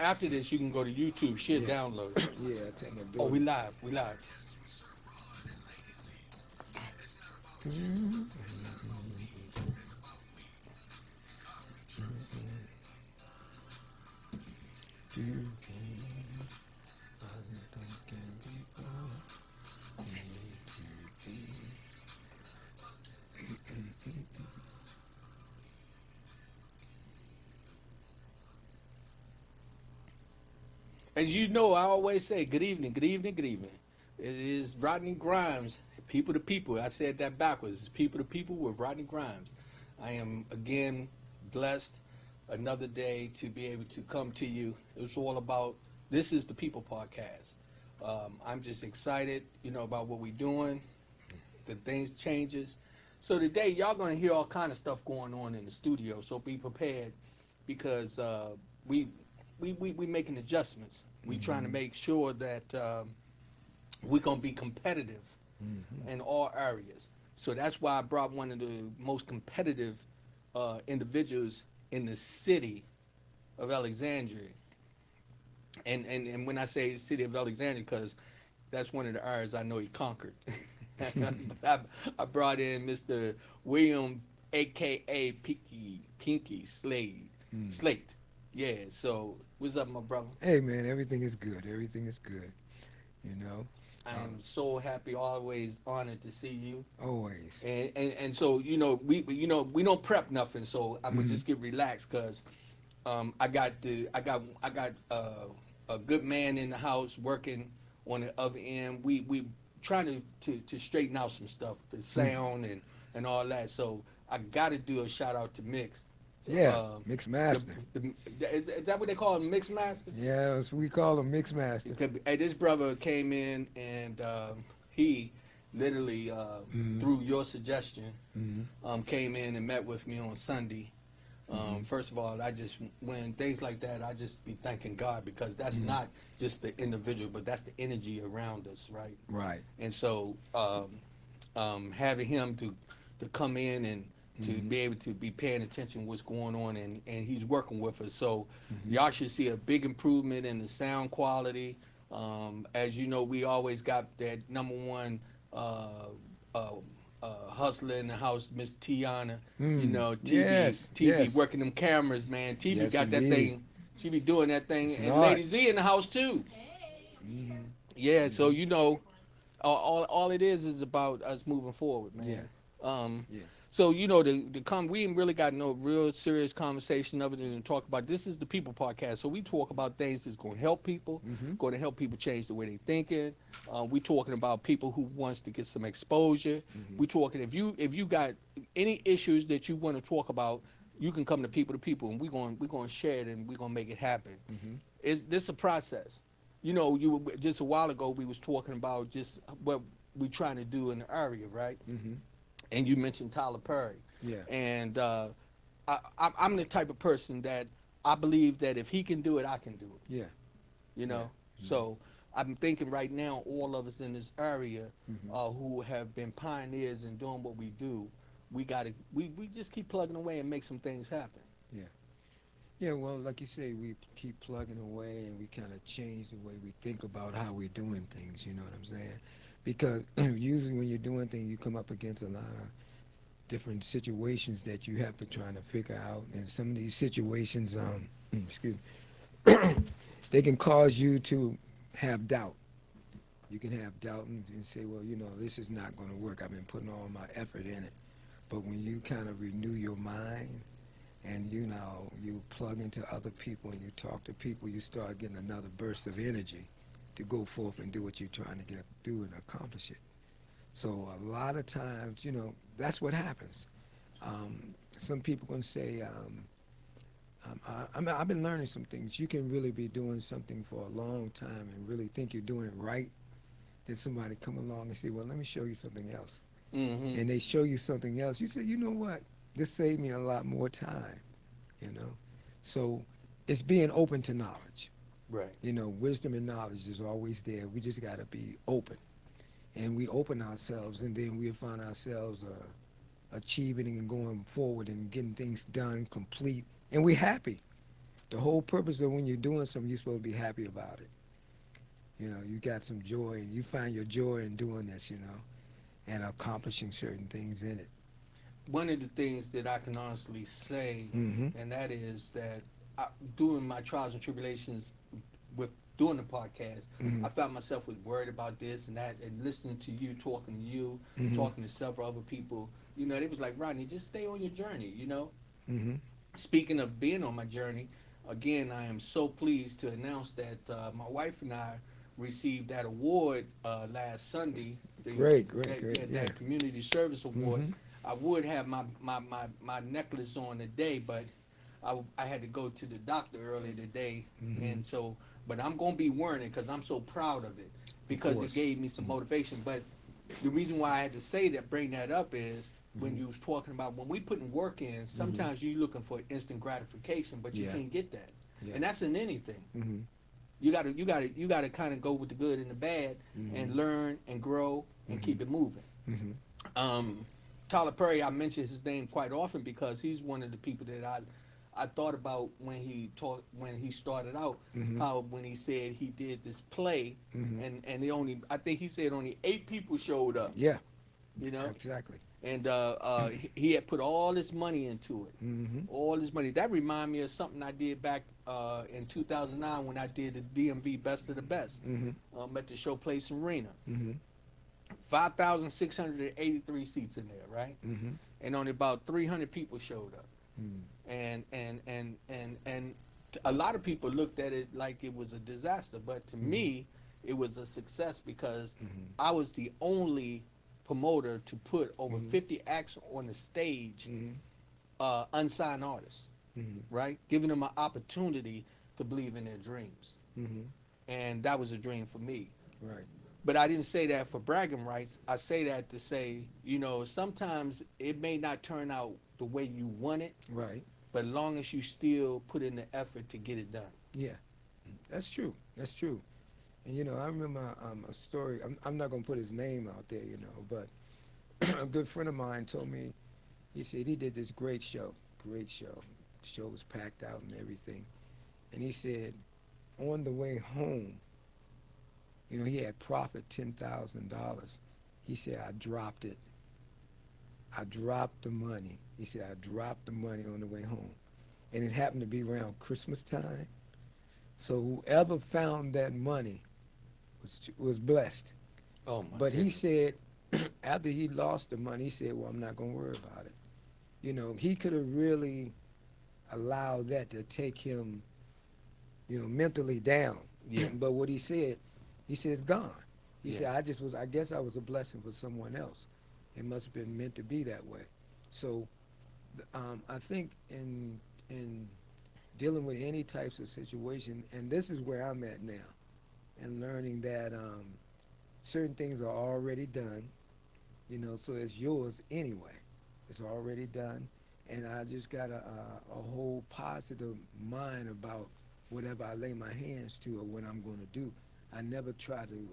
after this, you can go to YouTube. She'll Yeah. download it. Yeah, I tell my Oh, daughter. we live. We live. As you know, I always say good evening, good evening, good evening. It is Rodney Grimes, people to people. I said that backwards. It's people to people with Rodney Grimes. I am again blessed another day to be able to come to you. It's all about this is the People Podcast. I'm just excited, about what we're doing, the things changes. So today y'all gonna hear all kind of stuff going on in the studio. So be prepared because we we making adjustments. We trying to make sure that we're gonna be competitive in all areas. So that's why I brought one of the most competitive individuals in the city of Alexandria. And when I say city of Alexandria, because that's one of the areas I know he conquered. I, I brought in Mr. William, aka Pinky Slade. Mm. Slate. Yeah, so what's up, my brother? Hey man, everything is good. Everything is good. You know, I um, am so happy, always honored to see you. always. And so we don't prep nothing, so I'm gonna Hmm. just get relaxed because I got a good man in the house working on the other end. We trying to straighten out some stuff, the sound and all that. So I got to do a shout out to Mix. Yeah, Uh, mixed the, master. is that what they call him, Mix Master? Yeah, that's what we call a mixed master. Because, hey, this brother came in and he literally Hmm. through your suggestion Hmm. came in and met with me on Sunday. Hmm. First of all, I just when things like that, I just be thanking God because that's Hmm. not just the individual, but that's the energy around us, right? Right. And so having him to come in and to Hmm. be able to be paying attention what's going on and he's working with us. So Hmm. y'all should see a big improvement in the sound quality. As you know, we always got that number one uh, hustler in the house, Miss Tiana. Mm. TV Yes. TV Yes. working them cameras, man. TV Yes, got that indeedy. thing. She be doing that thing, It's an and Lady art. Z in the house too. Hmm. Yeah, so Hmm. all it is about us moving forward, Yeah. man. Um, Yeah. so we ain't really got no real serious conversation other than to talk about this is the people podcast. So we talk about things that's going to help people, Hmm. going to help people change the way they thinking. We talking about people who wants to get some exposure. Hmm. We talking if you got any issues that you want to talk about, you can come to people, and we going to share it and we going to make it happen. Hmm. It's this a process. You just a while ago we was talking about just what we trying to do in the area, right? Hmm. And you mentioned Tyler Perry, Yeah. and I'm the type of person that I believe that if he can do it, I can do it. Yeah. You Yeah. know, Hmm. so I'm thinking right now, all of us in this area Hmm. who have been pioneers in doing what we do, we just keep plugging away and make some things happen. Yeah. Yeah, well, like you say, we keep plugging away and we kind of change the way we think about how we're doing things, you know what I'm saying? Because usually when you're doing things, you come up against a lot of different situations that you have to try to figure out. And some of these situations, excuse me, they can cause you to have doubt. You can have doubt and say, well, this is not going to work. I've been putting all my effort in it. But when you kind of renew your mind and you plug into other people and you talk to people, you start getting another burst of energy to go forth and do what you're trying to do and accomplish it. So a lot of times, that's what happens. Some people can say, I've been learning some things. You can really be doing something for a long time and really think you're doing it right. Then somebody come along and say, well, let me show you something else. Mm-hmm. And they show you something else. You say, you know what? This saved me a lot more time, you know. So it's being open to knowledge. Right. Wisdom and knowledge is always there. We just got to be open. And we open ourselves, and then we find ourselves achieving and going forward and getting things done, complete. And we're happy. The whole purpose of when you're doing something, you're supposed to be happy about it. You know, you got some joy, and you find your joy in doing this, you know, and accomplishing certain things in it. One of the things that I can honestly say, Mm-hmm. and that is that I, during my trials and tribulations with doing the podcast, Mm-hmm. I found myself was worried about this and that, and listening to you, Mm-hmm. talking to several other people. You know, they was like, Rodney, just stay on your journey. You know, Mm-hmm. speaking of being on my journey, again, I am so pleased to announce that my wife and I received that award last Sunday, Great, great, great. Yeah. that community service award. Mm-hmm. I would have my necklace on today, but I had to go to the doctor earlier today, Mm-hmm. and so, but I'm gonna be wearing it because I'm so proud of it Of because it course. gave me some motivation. But the reason why I had to say that, bring that up, is when you was talking about when we putting work in, Mm-hmm. sometimes you looking for instant gratification, but you Yeah. can't get that, Yeah. and that's in anything. Mm-hmm. You gotta kind of go with the good and the bad, Mm-hmm. and learn and grow and Mm-hmm. keep it moving. Mm-hmm. Tyler Perry, I mention his name quite often because he's one of the people that I thought about when he started out. Mm-hmm. How when he said he did this play, Mm-hmm. and I think he said only 8 people showed up. Yeah. You know, Exactly. and he had put all this money into it, Mm-hmm. all this money. That reminded me of something I did back in 2009 when I did the DMV Best of the Best Mm-hmm. at the Showplace Arena. Mm-hmm. 5,683 seats in there, right? Mm-hmm. And only about 300 people showed up. Mm-hmm. And a lot of people looked at it like it was a disaster, but to me, it was a success because Mm-hmm. I was the only promoter to put over Mhm. 50 acts on the stage, Mm-hmm. unsigned artists, Mm-hmm. right? Giving them an opportunity to believe in their dreams. Mm-hmm. And that was a dream for me. Right. But I didn't say that for bragging rights. I say that to say, sometimes it may not turn out the way you want it, Right. but as long as you still put in the effort to get it done. Yeah. That's true. That's true. And you know, I remember a story. I'm not gonna put his name out there, you know, but a good friend of mine told me. He said he did this great show. Great show. The show was packed out and everything. And he said, on the way home, you know, he had profit $10,000. He said, I dropped it. I dropped the money. He said, I dropped the money on the way home. And it happened to be around Christmas time. So whoever found that money was blessed. Oh my But he goodness. said, after he lost the money, he said, well, I'm not going to worry about it. You know, he could have really allowed that to take him, you know, mentally down. Yeah. But what he said it's gone. He Yeah. said, I guess I was a blessing for someone else. It must have been meant to be that way. So I think in dealing with any types of situation, and this is where I'm at now, and learning that certain things are already done, you know, so it's yours anyway. It's already done, and I just got a whole positive mind about whatever I lay my hands to or what I'm going to do. I never try to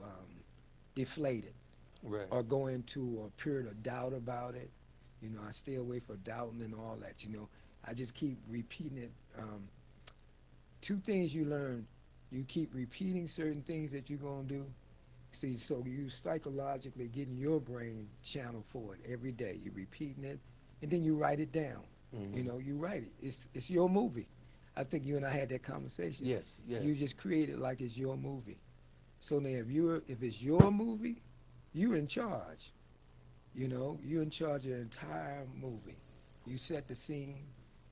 deflate it Right. or go into a period of doubt about it. You know, I stay away from doubting and all that. You know, I just keep repeating it. Two things you learn: you keep repeating certain things that you're gonna do. See, so you psychologically getting your brain channel for it every day. You're repeating it, and then you write it down. Mhm. You know, you write it. It's your movie. I think you and I had that conversation. Yes. Yes. You just create it like it's your movie. So now, if it's your movie, you're in charge. You know, you're in charge of the entire movie. You set the scene.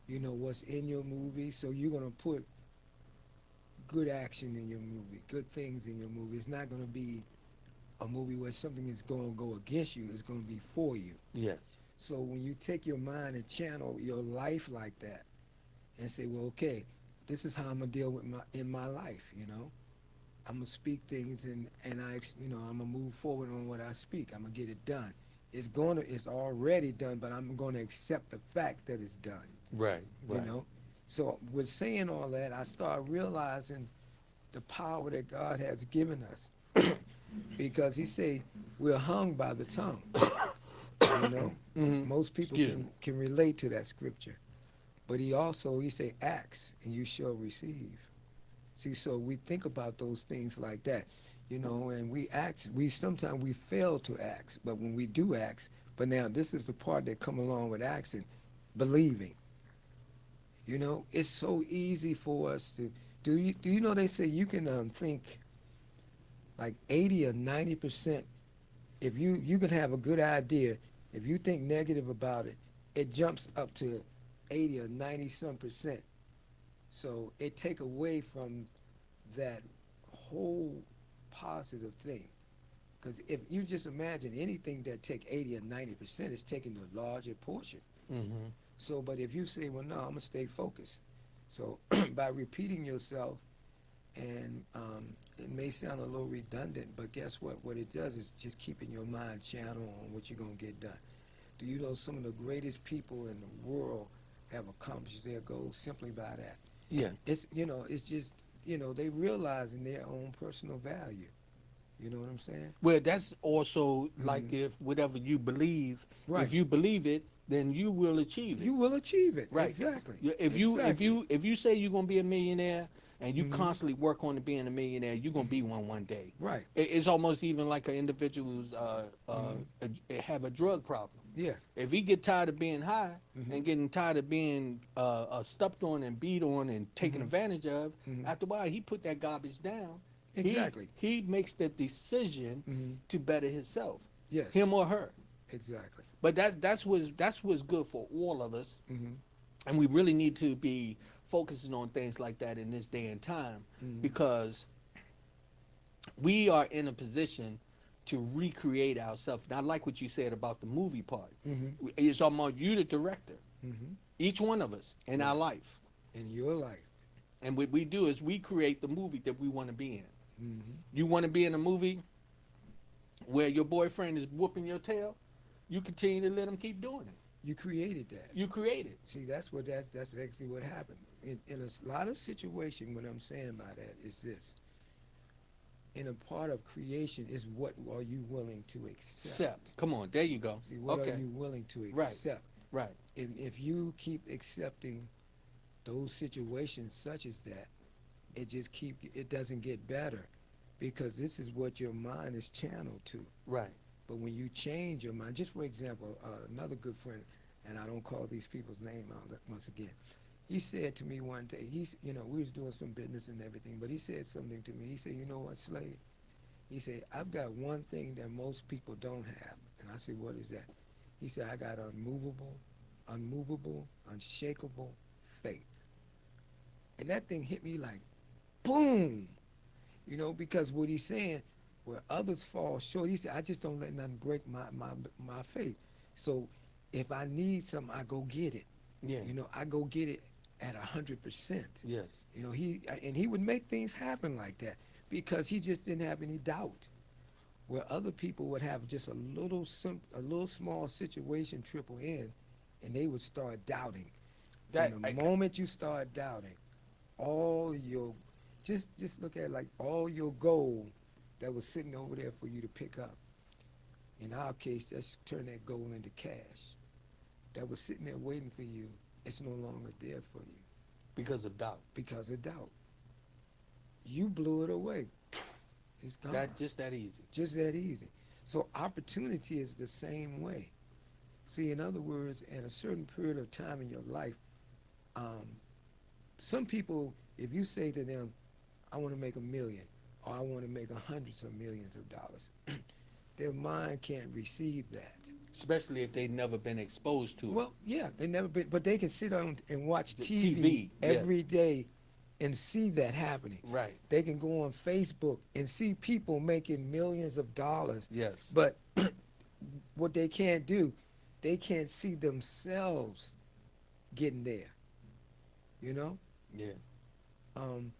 You know what's in your movie, so you're gonna put good action in your movie, good things in your movie. It's not gonna be a movie where something is gonna go against you. It's gonna be for you. Yes. So when you take your mind and channel your life like that, and say, well, okay, this is how I'm gonna deal with in my life. You know, I'm gonna speak things and I'm gonna move forward on what I speak. I'm gonna get it done. It's already done, but I'm gonna accept the fact that it's done. Right. Right. You know, so with saying all that, I start realizing the power that God has given us, because He say we're hung by the tongue. You know, Mhm. most people Excuse me. can relate to that scripture. But he say, ask and you shall receive. See, so we think about those things like that, and we ask. We sometimes we fail to ask, but when we do ask, but now this is the part that come along with asking, believing. It's so easy for us to. Do you know they say you can think like 80 or 90%. If you can have a good idea, if you think negative about it, it jumps up to 80 or 90 some percent. So it take away from that whole positive thing. Because if you just imagine anything that take 80 or 90% is taking the larger portion. Mm-hmm. So, but if you say, well, no, I'm gonna stay focused. So by repeating yourself, and it may sound a little redundant, but guess what? What it does is just keeping your mind channeled on what you're gonna get done. Do you know some of the greatest people in the world have accomplished their goals simply by that? Yeah. It's just they realizing their own personal value. You know what I'm saying? Well, that's also like Mhm. if whatever you believe, if Right. you believe it, then you will achieve it. You will achieve it. Right. Exactly. If you if Exactly. you if you say you're gonna be a millionaire and you Hmm. constantly work on to being a millionaire, you're gonna be one day. Right. It's almost even like an individual who's Hmm. have a drug problem. Yeah. If he get tired of being high Hmm. and getting tired of being stepped on and beat on and taken Hmm. advantage of, Hmm. after a while he put that garbage down. Exactly. He makes the decision Hmm. to better himself, Yes. him or her. Exactly. But that's what's good for all of us, Hmm. and we really need to be focusing on things like that in this day and time Hmm. because we are in a position to recreate ourselves. And I like what you said about the movie part. Hmm. It's about you, the director, Hmm. each one of us in our Right. life. In your life. And what we do is we create the movie that we want to be in. Hmm. You want to be in a movie where your boyfriend is whooping your tail, you continue to let him keep doing it. You created that. You create it. See, that's actually what happened. In a lot of situation, what I'm saying by that is this. In a part of creation is what are you willing to accept? Accept. Come on, there you go. See, what are Okay. you willing to Right. accept? Right. If you keep accepting those situations such as that, it doesn't get better because this is what your mind is channeled to. Right. But when you change your mind, just for example, another good friend, and I don't call these people's name out once again. He said to me one day, we was doing some business and everything, but he said something to me. He said, you know what, Slade? He said, I've got one thing that most people don't have. And I said, what is that? He said, I got unmovable, unshakable faith. And that thing hit me like, boom, because what he's saying, where others fall short, he said, I just don't let nothing break my faith. So if I need something, I go get it. Yeah. I go get it at 100%. Yes. He would make things happen like that because he just didn't have any doubt. Where other people would have just a little small situation triple in, and they would start doubting. That And the moment you start doubting, all your just look at it like all your gold that was sitting over there for you to pick up. In our case, let's turn that gold into cash. That was sitting there waiting for you. It's no longer there for you because of doubt. because of doubt. You blew it away. It's gone. That just that easy. Just that easy. So opportunity is the same way. See, in other words, in a certain period of time in your life, um, some people, if you say to them, I want to make 1 million, or I want to make hundreds of millions of dollars, their mind can't receive that. Especially if they've never been exposed to it. Well, yeah, they never been, but they can sit on and watch The TV yeah. every day and see that happening. Right. They can go on Facebook and see people making millions of dollars. Yes. But what they can't do, they can't see themselves getting there. You know? Yeah. Um,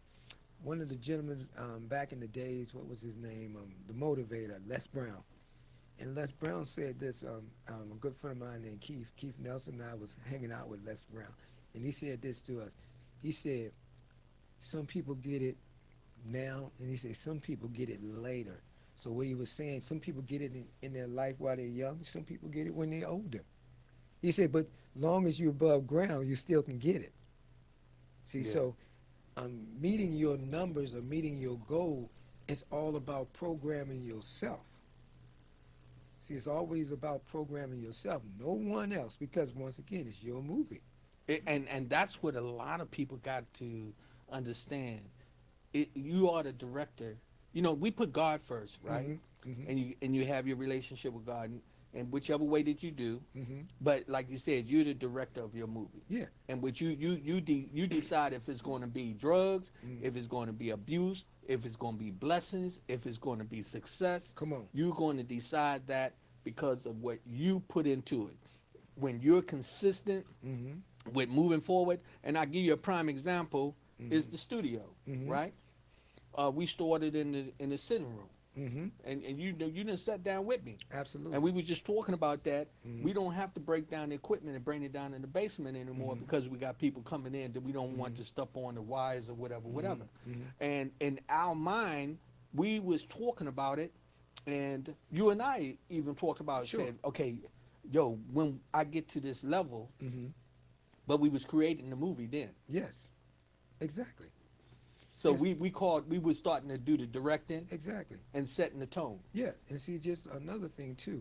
one of the gentlemen back in the days, what was his name? The motivator, Les Brown. And Les Brown said this, a good friend of mine named Keith Nelson and I was hanging out with Les Brown. And he said this to us. He said, some people get it now, and he said some people get it later. So what he was saying, some people get it in their life while they're young, some people get it when they're older. He said, but long as you're above ground, you still can get it. See, Yeah. so meeting your numbers or meeting your goal, it's all about programming yourself. See, it's always about programming yourself, no one else, because once again, it's your movie. And that's what a lot of people got to understand. You are the director. You know, we put God first, right? Mm-hmm. Mm-hmm. And you have your relationship with God, and whichever way that you do. Mm-hmm. But like you said, you're the director of your movie, Yeah. and which you decide if it's going to be drugs, Mm. if it's going to be abuse, if it's going to be blessings, if it's going to be success. Come on. You're going to decide that because of what you put into it. When you're consistent Mm-hmm. with moving forward, and I give you a prime example is Mm-hmm. the studio, Mm-hmm. right? We started in the sitting room, Mm-hmm. and you didn't sat down with me, and Absolutely. we were just talking about that. Mm-hmm. We don't have to break down the equipment and bring it down in the basement anymore Mm-hmm. because we got people coming in that we don't want Mm-hmm. to step on the wires or whatever, whatever. Mm-hmm. Mm-hmm. And in our mind, we was talking about it, and you and I even talked about it, Sure. saying, okay, yo, when I get to this level, Mm-hmm. but we was creating the movie then. Yes. Exactly. So Yes. we were starting to do the directing Exactly. and setting the tone. Yeah. And see, just another thing too.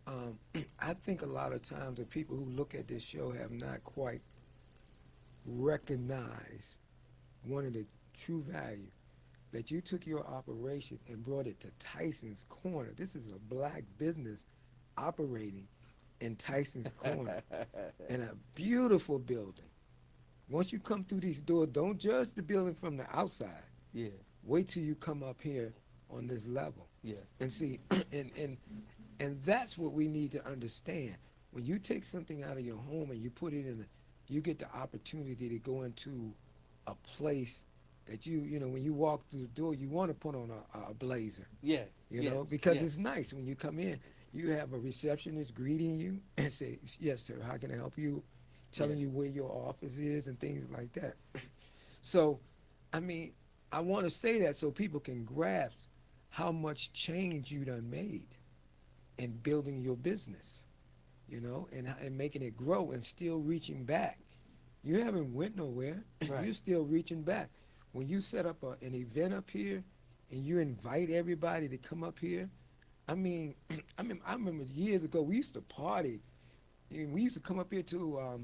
Um, I think a lot of times the people who look at this show have not quite recognized one of the true value that you took your operation and brought it to Tyson's Corner. This is a black business operating in Tyson's Corner in a beautiful building. Once you come through these doors, don't judge the building from the outside. Yeah, Wait till you come up here on this level yeah, and see. And that's what we need to understand. When you take something out of your home and you put it in, you get the opportunity to go into a place that when you walk through the door, you want to put on a blazer, yeah, yes, because yes, it's nice when you come in. You have a receptionist greeting you and say, "Yes, sir. How can I help you?" yeah, Telling you where your office is and things like that. So, I mean, I want to say that so people can grasp how much change you done made in building your business, and making it grow and still reaching back. You haven't went nowhere. right. You're still reaching back. When you set up an event up here and you invite everybody to come up here, I mean, I remember years ago we used to party. And we used to come up here to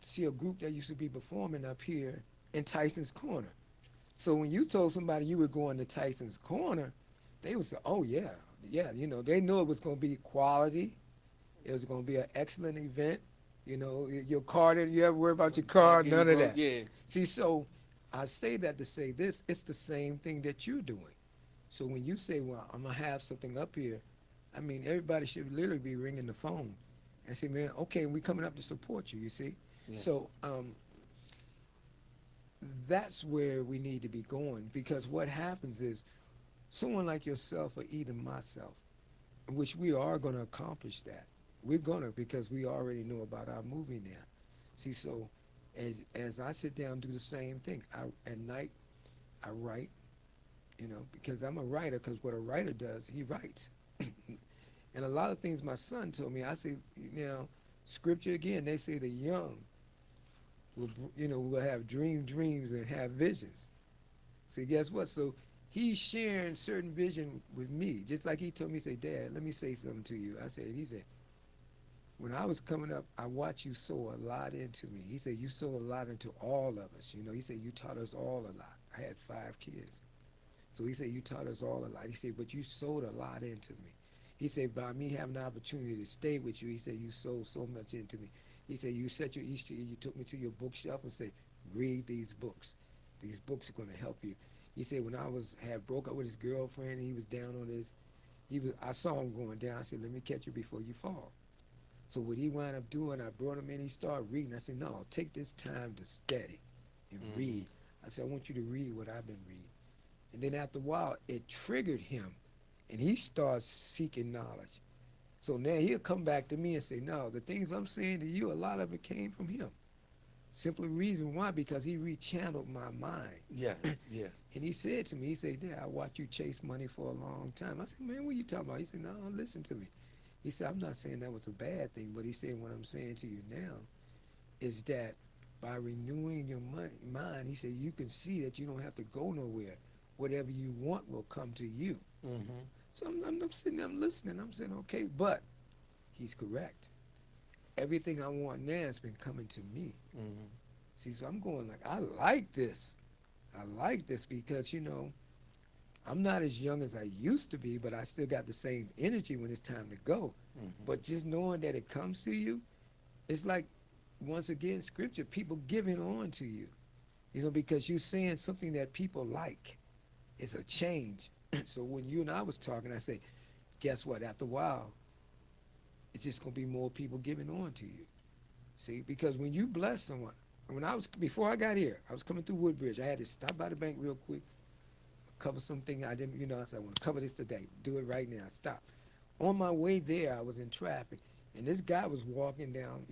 see a group that used to be performing up here in Tyson's Corner. So when you told somebody you were going to Tyson's Corner, they would say, "Oh yeah, yeah." They knew it was going to be quality. It was going to be an excellent event. Your car didn't. You ever worry about your car? Here you None of go. that. Yeah, See, so I say that to say this. It's the same thing that you're doing. So when you say, "Well, I'm gonna have something up here," I mean everybody should literally be ringing the phone and say, "Man, okay, we coming up to support you." You see. yeah, So that's where we need to be going, because what happens is someone like yourself or even myself, which we are going to accomplish that. We're going to, because we already know about our movie now. See, so as I sit down and do the same thing, at night I write, because I'm a writer, because what a writer does, he writes. And a lot of things my son told me, I say, scripture again, they say the young will have dreams and have visions. See, guess what? So he's sharing certain vision with me, just like he told me, he said, "Dad, let me say something to you." He said, "When I was coming up, I watched you sow a lot into me." He said, "You sow a lot into all of us." He said, "You taught us all a lot." I had 5 kids. So he said, "You taught us all a lot." He said, "But you sowed a lot into me." He said, "By me having the opportunity to stay with you," he said, "you sowed so much into me." He said, "You set your Easter egg, you took me to your bookshelf and said, 'Read these books. These books are going to help you.'" He said, "When I had broke up with his girlfriend and he was down on I saw him going down. I said, 'Let me catch you before you fall.'" So what he wound up doing, I brought him in, he started reading. I said, "No, take this time to study and mm-hmm. read." I said, "I want you to read what I've been reading." And then after a while, it triggered him, and he starts seeking knowledge. So now he'll come back to me and say, "No, the things I'm saying to you, a lot of it came from him." Simply reason why, because he rechanneled my mind. yeah, yeah, And he said to me, "Dad, I watched you chase money for a long time." I said, "Man, what are you talking about?" He said, "No, listen to me." He said, I'm not saying that was a bad thing, but he said, what I'm saying to you now is that by renewing your mind, he said, you can see that you don't have to go nowhere. Whatever you want will come to you. Mm-hmm. So I'm sitting there, I'm listening. I'm saying, okay, but he's correct. Everything I want now has been coming to me. Mm-hmm. See, so I'm going like, I like this. I like this because, I'm not as young as I used to be, but I still got the same energy when it's time to go. Mm-hmm. But just knowing that it comes to you, it's like, once again, scripture, people giving on to you, because you're saying something that people like. It's a change. So when you and I was talking, I say, guess what? After a while, it's just going to be more people giving on to you. See, because when you bless someone, before I got here, I was coming through Woodbridge. I had to stop by the bank real quick, cover something I didn't, I said, I want to cover this today. Do it right now. Stop. On my way there, I was in traffic, and this guy was walking down,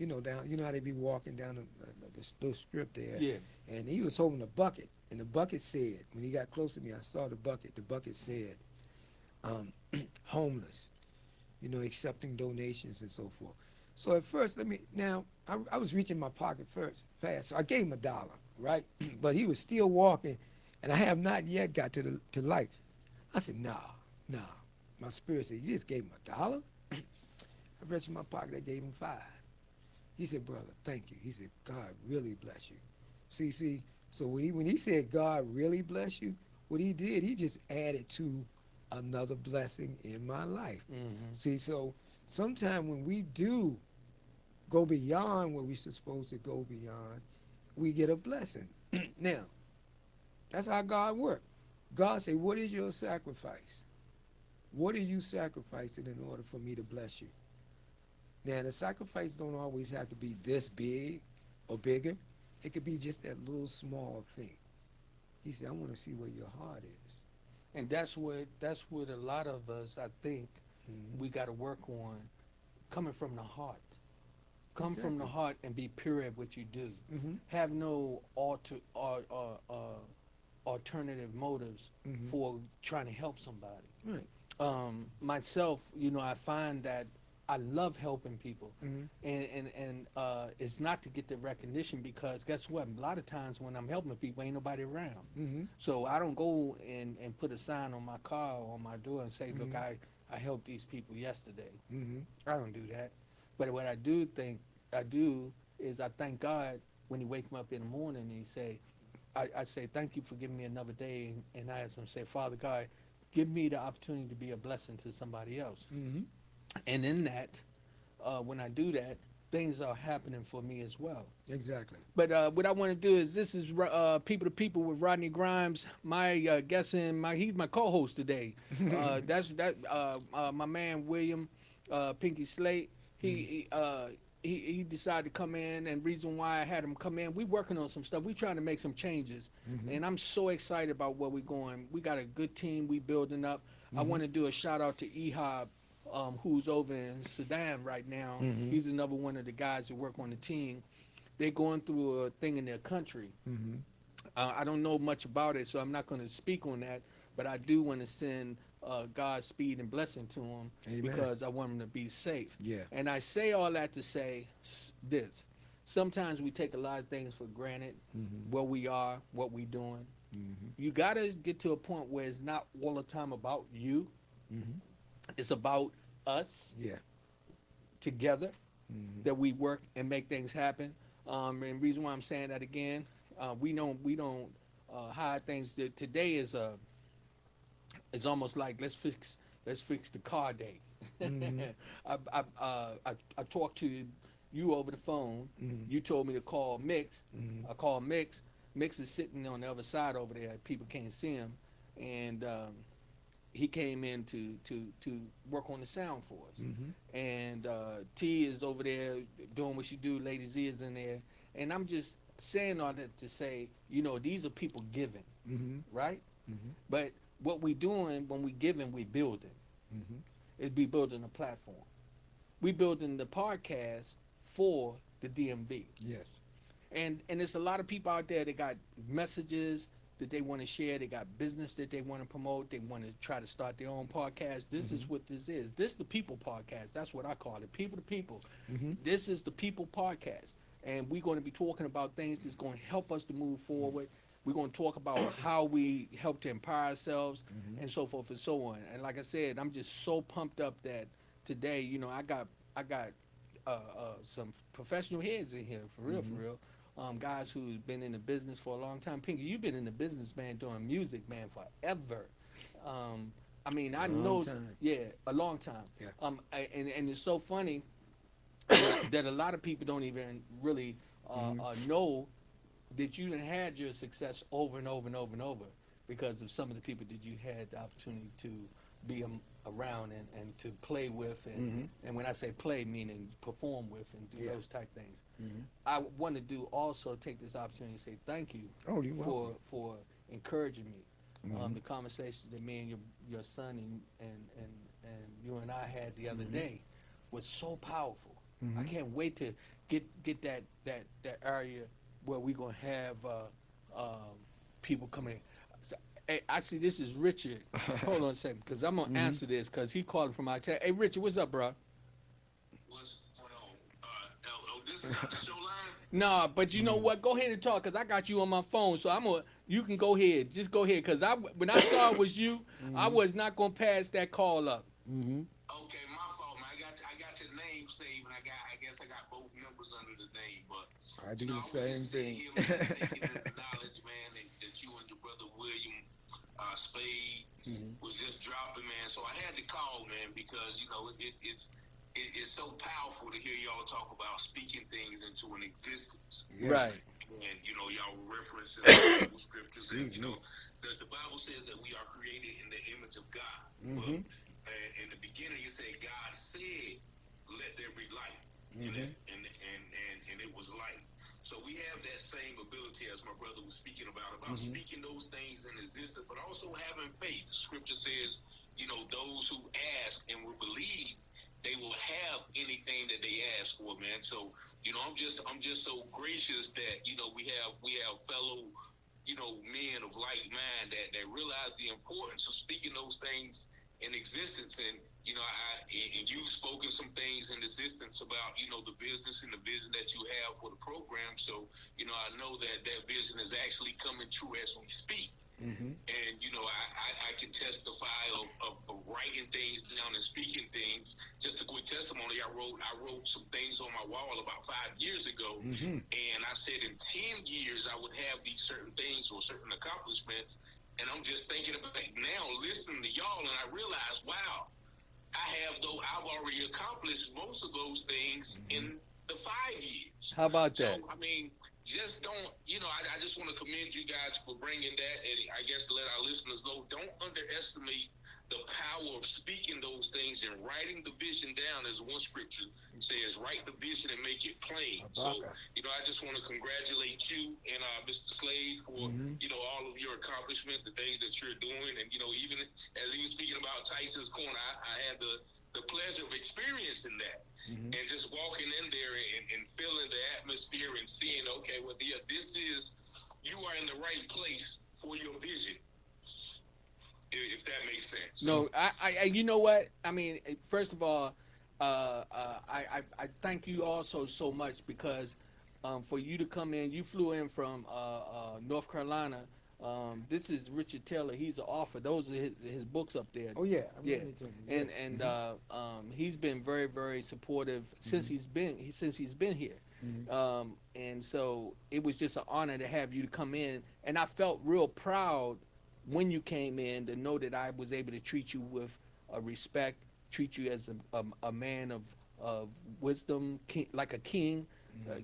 how they be walking down the little strip there, Yeah. and he was holding a bucket, and the bucket said, when he got close to me, I saw the bucket said, homeless, accepting donations and so forth. So at first, I was reaching my pocket first, fast, so I gave him $1, right? But he was still walking, and I have not yet got to light. I said, nah. My spirit said, you just gave him $1? I reached in my pocket, I gave him 5. He said, brother, thank you. He said, God really bless you. See, so when he said God really bless you, what he did, he just added to another blessing in my life. Mm-hmm. See, so sometimes when we do go beyond what we're supposed to go beyond, we get a blessing. Now, that's how God works. God said, what is your sacrifice? What are you sacrificing in order for me to bless you? Now, the sacrifice don't always have to be this big or bigger. It could be just that little small thing. He said, I want to see where your heart is. And that's what a lot of us, I think, Mm-hmm. we got to work on, coming from the heart. Come from the Exactly. heart and be pure at what you do. Mm-hmm. Have no alternative motives Mm-hmm. for trying to help somebody. Right. Myself, I find that I love helping people, Mm-hmm. and it's not to get the recognition, because guess what? A lot of times when I'm helping people, ain't nobody around. Mm-hmm. So I don't go and put a sign on my car or on my door and say, look, Mm-hmm. I helped these people yesterday. Mm-hmm. I don't do that. But what I do think I do is I thank God when He wake me up in the morning and He say, I say, thank you for giving me another day. And I ask Him, say, Father God, give me the opportunity to be a blessing to somebody else. Mm-hmm. And in that, when I do that, things are happening for me as well. Exactly. But what I want to do is, this is People to People with Rodney Grimes. My guest and he's my co-host today. My man William Pinky Slate. He decided to come in, and reason why I had him come in, we working on some stuff. We trying to make some changes, Mm-hmm. and I'm so excited about where we're going. We got a good team we building up. I Mm-hmm. want to do a shout out to Ehab, who's over in Sudan right now. Mm-hmm. He's another one of the guys who work on the team. They're going through a thing in their country. Mm-hmm. I don't know much about it, so I'm not going to speak on that. But I do want to send God's speed and blessing to them, Amen. because I want them to be safe. Yeah. And I say all that to say this. Sometimes we take a lot of things for granted, Mm-hmm. where we are, what we doing. Mm-hmm. You got to get to a point where it's not all the time about you. Mm-hmm. It's about us Yeah. together, Mm-hmm. that we work and make things happen. And reason why I'm saying that again, we don't hide things. Today is almost like let's fix the car day. Mm-hmm. I talked to you over the phone. Mm-hmm. You told me to call Mix. Mm-hmm. I called Mix. Mix is sitting on the other side over there. People can't see him, and he came in to work on the sound for us. Mm-hmm. And T is over there doing what she do. Lady Z is in there, and I'm just saying all that to say, these are people giving, Mm-hmm. right? Mm-hmm. But what we doing when we giving, we building. Mm-hmm. It'd be building a platform. We building the podcast for the DMV. Yes. And there's a lot of people out there that got messages, that they want to share. They got business that they want to promote. They want to try to start their own podcast. This is what this is. This is the People Podcast. That's what I call it. People to people. Mm-hmm. This is the People Podcast. And we're going to be talking about things that's going to help us to move forward. We're going to talk about how we help to empower ourselves and so forth and so on. And like I said, I'm just so pumped up that today, I got some professional heads in here, for real. Guys who's been in the business for a long time. Pinky, you've been in the business, man, doing music, man, forever. I mean, I know, Time. yeah, a long time. Yeah. And it's so funny that a lot of people don't even really know that you done had your success over and over and over and over because of some of the people that you had the opportunity to be around and to play with and when I say play, meaning perform with and do those type things. I want to take this opportunity to say thank you Oh, you're welcome. for encouraging me. The conversation that me and your son and you and I had the other day was so powerful. I can't wait to get that area where we're gonna have people coming in. So, hey, I see this is Richard. Hold on a second, because I'm gonna answer this because he called from my chat. Hey, Richard, what's up, bro? What's going on? This is not the show line? Nah, but you know what? Go ahead and talk, because I got you on my phone. So you can go ahead. Just go ahead, because when I saw it was you, I was not gonna pass that call up. Okay, my fault, man. I got your name saved, and I guess I got both numbers under the name, but I do I the was same just thing. sitting here, man, taking in the knowledge, man, that you and your brother William Spade was just dropping, man. So I had to call, man, because it's so powerful to hear y'all talk about speaking things into an existence. Yeah. Right. And y'all referencing the Bible scriptures, and the Bible says that we are created in the image of God. But in the beginning, it said God said, "Let there be light," and it was light. So we have that same ability, as my brother was speaking about speaking those things in existence, but also having faith. The scripture says, those who ask and will believe, they will have anything that they ask for, man. So, I'm just so gracious that, we have fellow, men of like mind that realize the importance of speaking those things in existence. And, and you've spoken some things in existence about, the business and the vision that you have for the program. So, I know that vision is actually coming true as we speak. And I can testify of writing things down and speaking things. Just a quick testimony: I wrote some things on my wall about 5 years ago, and I said in 10 years I would have these certain things or certain accomplishments. And I'm just thinking about it now, listening to y'all, and I realize, wow, I've already accomplished most of those things in the 5 years. How about that? So I mean, just don't, I just want to commend you guys for bringing that, and I guess let our listeners know, don't underestimate the power of speaking those things and writing the vision down. As one scripture says, write the vision and make it plain. So, I just want to congratulate you and Mr. Slade for, all of your accomplishment, the things that you're doing. And, even as he was speaking about Tyson's Corner, I had the pleasure of experiencing that. And just walking in there and feeling the atmosphere and seeing, okay, well, you are in the right place for your vision, if that makes sense. No, I you know what? I mean, first of all, I thank you also so much because for you to come in, you flew in from North Carolina. This is Richard Taylor. He's the author. Those are his books up there. Oh yeah. Yeah, and he's been very, very supportive since he's been here. And so it was just an honor to have you to come in, and I felt real proud when you came in to know that I was able to treat you with respect, treat you as a man of wisdom, like a king, where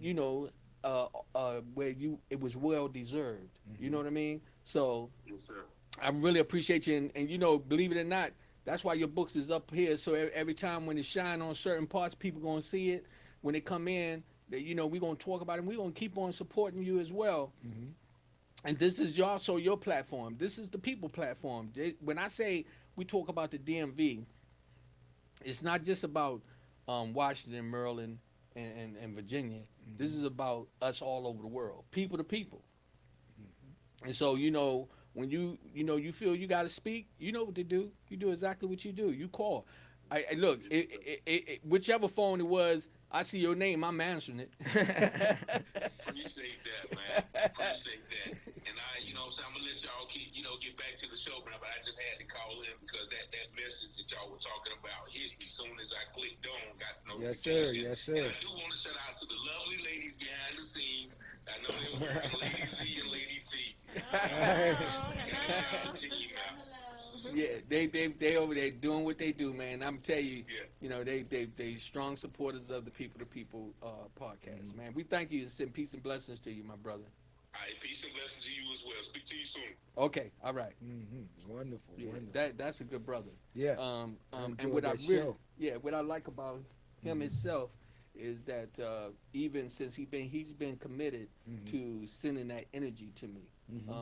it was well deserved. You know what I mean? So Yes, sir. I really appreciate you, and believe it or not, that's why your books is up here. So every time when it shine on certain parts, people gonna see it. When they come in, that we're gonna talk about it. And we're gonna keep on supporting you as well. And this is also your platform. This is the people platform. When I say we talk about the DMV, it's not just about Washington, Maryland, and Virginia. This is about us all over the world, people to people. And so, when you feel you got to speak, you know what to do. You do exactly what you do. You call. Look, whichever phone it was, I see your name. I'm answering it. Appreciate that, man. Appreciate that. And I'm gonna let y'all keep, get back to the show, but I just had to call in because that message that y'all were talking about hit me soon as I clicked on, got the Yes, sir. notification. Yes, And sir. I do want to shout out to the lovely ladies behind the scenes. I know they're working, Lady Z and Lady T. Gotta shout the team out. Yeah, they over there doing what they do, man. I'm telling you, Yeah. they strong supporters of the People to People podcast, man. We thank you and send peace and blessings to you, my brother. All right, peace and blessings to you as well. Speak to you soon. Okay, all right. Wonderful, Yeah, wonderful. that's a good brother. Yeah. And enjoyed what I that really, show. what I like about him himself is that even since he's been committed to sending that energy to me.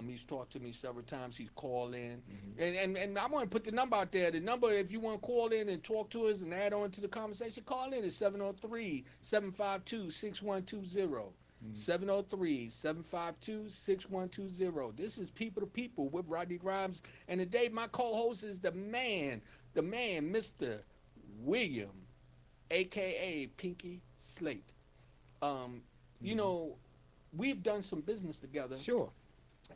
He's talked to me several times. He's called in, and I want to put the number out there. The number, if you want to call in and talk to us and add on to the conversation, call in at 703-752-6120. 703-752-6120. This is People to People with Rodney Grimes. And today my co-host is the man, Mr. William, aka Pinky Slate. We've done some business together. Sure.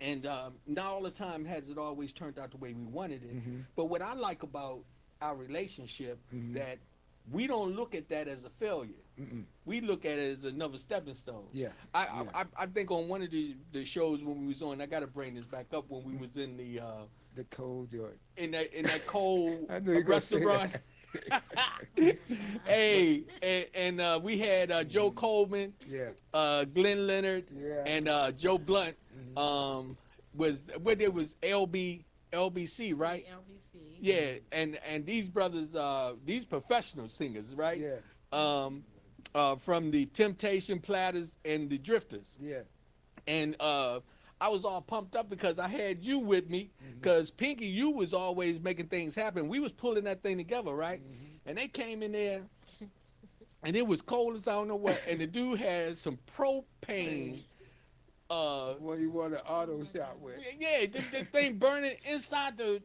And not all the time has it always turned out the way we wanted it. But what I like about our relationship, that we don't look at that as a failure. We look at it as another stepping stone. Yeah. I think on one of the shows when we was on, I got to bring this back up, when we was in the cold joint. in that cold I knew you gonna say restaurant. Hey, and we had Joe Coleman, Yeah. Glenn Leonard, Yeah. and Joe Blunt. Was where there was LBC, right? LBC. Yeah, and these brothers, these professional singers, right? Yeah. From the Temptation Platters and the Drifters. Yeah. And I was all pumped up because I had you with me, because Pinky, you was always making things happen. We was pulling that thing together, right? And they came in there, and it was cold as I don't know what, and the dude had some propane. What you want to auto shop with? Yeah, the thing burning inside the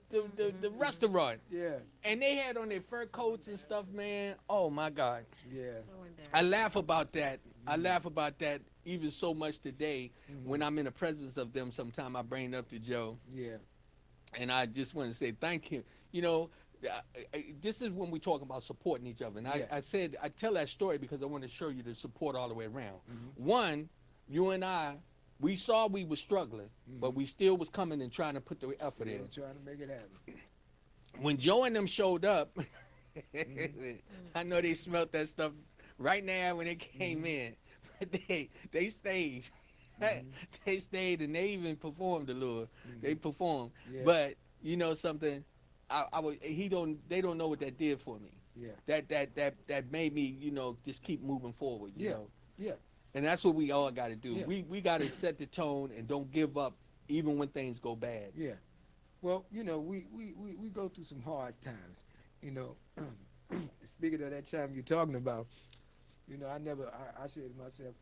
restaurant. Yeah. And they had on their fur coats and stuff, man. Oh my God. Yeah. So embarrassing. I laugh about that. I laugh about that even so much today when I'm in the presence of them. Sometime I bring it up to Joe, Yeah. and I just want to say thank you. This is when we talk about supporting each other. And Yeah. I tell that story because I want to show you the support all the way around. One, you and I, we saw we were struggling, but we still was coming and trying to put the effort in. Trying to make it happen. When Joe and them showed up, I know they smelt that stuff right now when they came in, but they stayed. They stayed, and they even performed a little. They performed, Yeah. but you know something, they don't know what that did for me. Yeah. That made me just keep moving forward. You Yeah. know, Yeah. and that's what we all got to do. Yeah. We got to set the tone and don't give up even when things go bad. Yeah. Well, we go through some hard times. Speaking of that time you're talking about, I said to myself,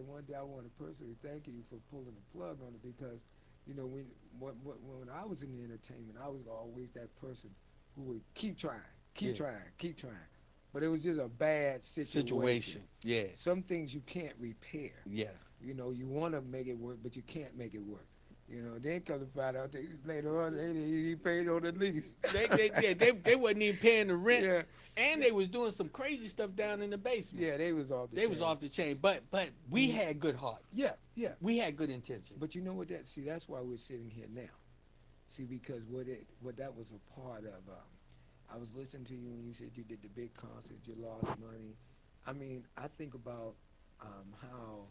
one day I want to personally thank you for pulling the plug on it, because, when I was in the entertainment, I was always that person who would keep trying. But it was just a bad situation. Yeah. Some things you can't repair. Yeah. You want to make it work, but you can't make it work. Then come to find out later on, he paid on the lease. They wasn't even paying the rent, Yeah. and they was doing some crazy stuff down in the basement. Yeah, they was off the They was off the chain, but we had good heart. Yeah, yeah. We had good intention. But you know what? That's why we're sitting here now. See, because what that was a part of. I was listening to you when you said you did the big concert, you lost money. I mean, I think about how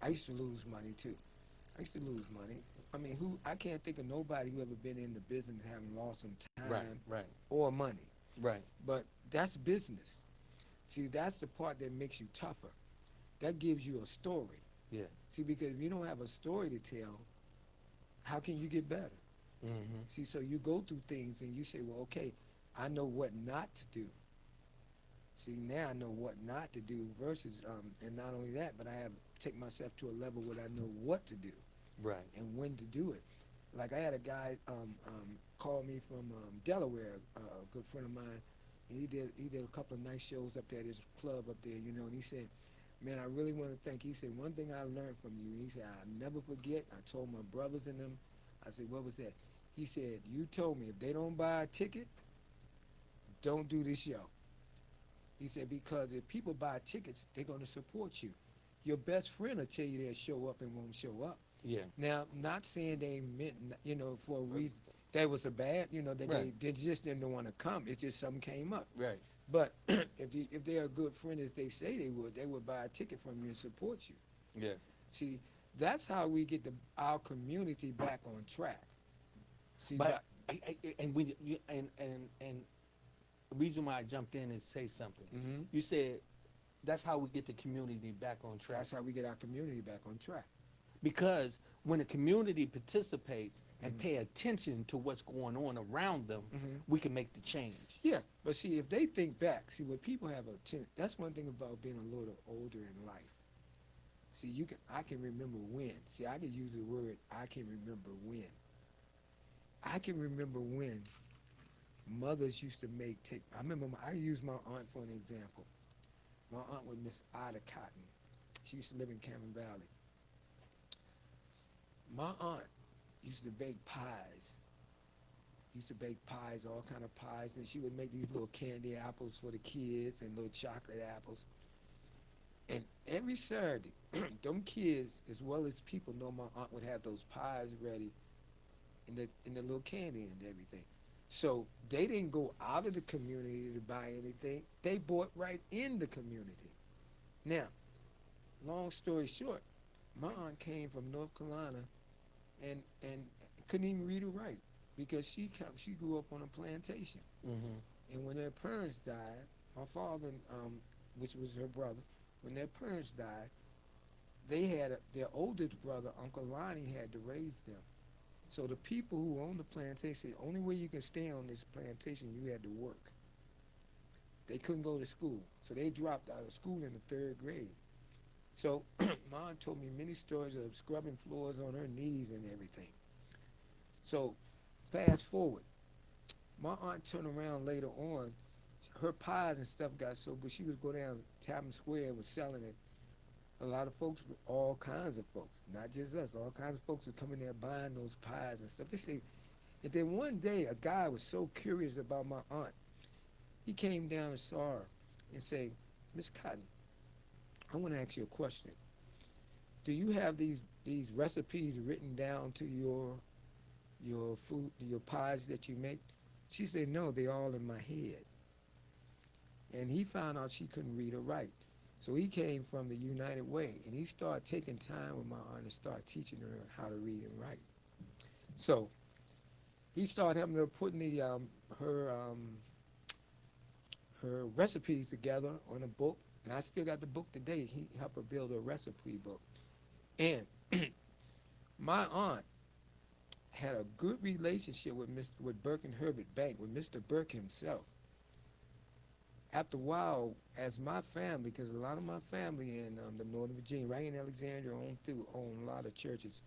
I used to lose money too. I mean, I can't think of nobody who ever been in the business and haven't lost some time Right. or money. Right. But that's business. See, that's the part that makes you tougher. That gives you a story. Yeah. See, because if you don't have a story to tell, how can you get better? Mm-hmm. See, so you go through things and you say, well, okay, I know what not to do. See, now I know what not to do versus, and not only that, but I have take myself to a level where I know what to do. Right. and when to do it. Like I had a guy call me from Delaware, a good friend of mine, and he did a couple of nice shows up there at his club up there, you know. And he said, "Man, I really want to thank." He said, "One thing I learned from you." He said, "I never forget." I told my brothers and them. I said, "What was that?" He said, "You told me if they don't buy a ticket, don't do this show." He said, "Because if people buy tickets, they're going to support you. Your best friend will tell you they'll show up and won't show up." Yeah. Now, not saying they meant, for a reason that was a bad, that Right. they just didn't want to come. It's just something came up. Right. But if they're a good friend as they say they would buy a ticket from you and support you. Yeah. See, that's how we get our community back on track. See, But and we and the reason why I jumped in is say something. hmm You said that's how we get the community back on track. that's how we get our community back on track. Because when the community participates and Mhm. pay attention to what's going on around them, Mhm. we can make the change. Yeah, but see, if they think back, see, what people have that's one thing about being a little older in life. See, I can remember when. See, I can use the word, I can remember when. I can remember when mothers used to I remember, I use my aunt for an example. My aunt was Miss Ida Cotton. She used to live in Cameron Valley. My aunt used to bake pies. Used to bake pies, all kind of pies. And she would make these little candy apples for the kids and little chocolate apples. And every Saturday, them kids, as well as people, know my aunt would have those pies ready in the little candy and everything. So they didn't go out of the community to buy anything. They bought right in the community. Now, long story short, my aunt came from North Carolina and couldn't even read or write because she grew up on a plantation. Mm-hmm. And when their parents died, my father, which was her brother, when their parents died, their oldest brother, Uncle Lonnie, had to raise them. So the people who owned the plantation said, only way you can stay on this plantation, you had to work. They couldn't go to school. So they dropped out of school in the third grade. So Mom told me many stories of scrubbing floors on her knees and everything. So fast forward, my aunt turned around later on. Her pies and stuff got so good. She would go down Tappan Square and was selling it. A lot of folks, all kinds of folks, not just us, all kinds of folks would come in there buying those pies and stuff. They say, and then one day a guy was so curious about my aunt. He came down and saw her and said, "Miss Cotton, I want to ask you a question. Do you have these recipes written down to your food, your pies that you make?" She said, "No, they're all in my head." And he found out she couldn't read or write. So he came from the United Way, and he started taking time with my aunt and started teaching her how to read and write. So he started helping her putting her recipes together on a book, and I still got the book today. He helped her build a recipe book. And my aunt had a good relationship with Burke and Herbert Bank, with Mr. Burke himself. After a while, as my family, because a lot of my family in the Northern Virginia, right in Alexandria, own a lot of churches.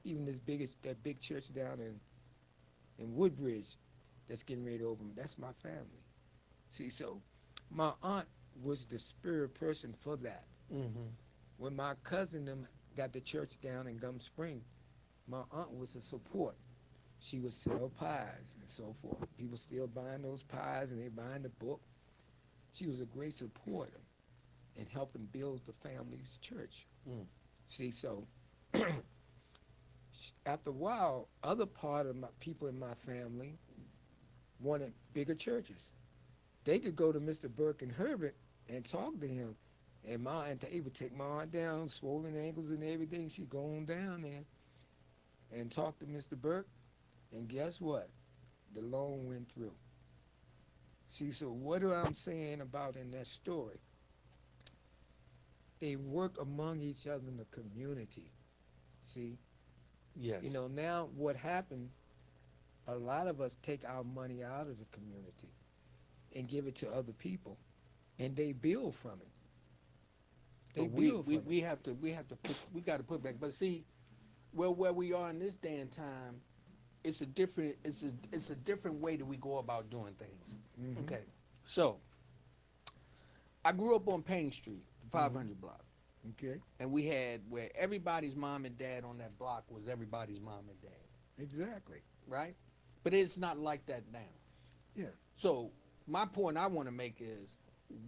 Even that big church down in Woodbridge that's getting ready to open, that's my family. See, so my aunt was the spirit person for that. Mm-hmm. When my cousin them got the church down in Gum Spring, my aunt was a support. She would sell pies and so forth. People still buying those pies and they buying the book. She was a great supporter in helping build the family's church. Mm. See, so after a while, other part of my people in my family wanted bigger churches. They could go to Mr. Burke and Herbert and talk to him. And my aunt, they would take my aunt down, swollen ankles and everything. She'd go on down there and talk to Mr. Burke. And guess what? The loan went through. See, so what I'm saying about in that story, they work among each other in the community. See, Yes. now what happened, a lot of us take our money out of the community and give it to other people, and they build from it. They But build from it. we have to put we got to put back. But see, Well, where we are in this day and time, it's a different way that we go about doing things. Mm-hmm. Okay, so I grew up on Payne Street, the Mm-hmm. 500 block, Okay. and we had where everybody's mom and dad on that block was everybody's mom and dad, Exactly. right? But it's not like that now. Yeah. So my point I want to make is,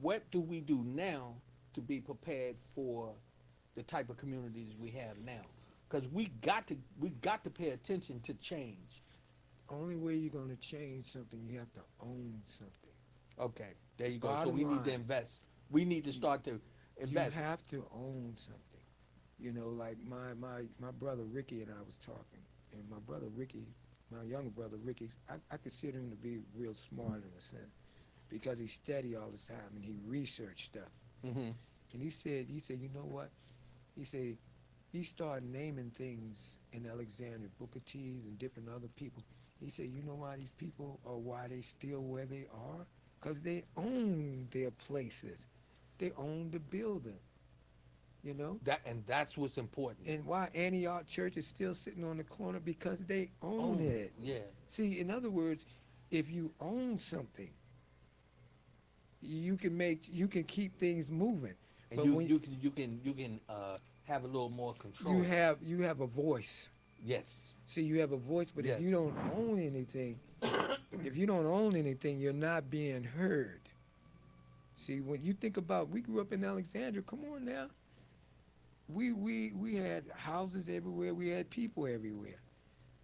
what do we do now to be prepared for the type of communities we have now? Because we got to pay attention to change. Only way you're going to change something, you have to own something. Okay, there you go. So Bottom we need to line, invest. We need to start to invest. you have to own something. You know, like my brother Ricky and I was talking, and my brother Ricky, my younger brother Ricky, I consider him to be real smart in a sense because he's steady all the time and he researched stuff. Hmm. And he said, you know what? He said he started naming things in Alexandria, Booker T's and different other people. He said, you know why these people are why they still where they are? Because they own their places. They own the building, you know? That's what's important. And why Antioch Church is still sitting on the corner? Because they own it. Yeah. See, in other words, if you own something, you can keep things moving. And But when you can have a little more control. you have a voice. Yes. See, you have a voice, but Yes. if you don't own anything, you're not being heard. See, when you think about, we grew up in Alexandria. Come on now, we had houses everywhere. We had people everywhere.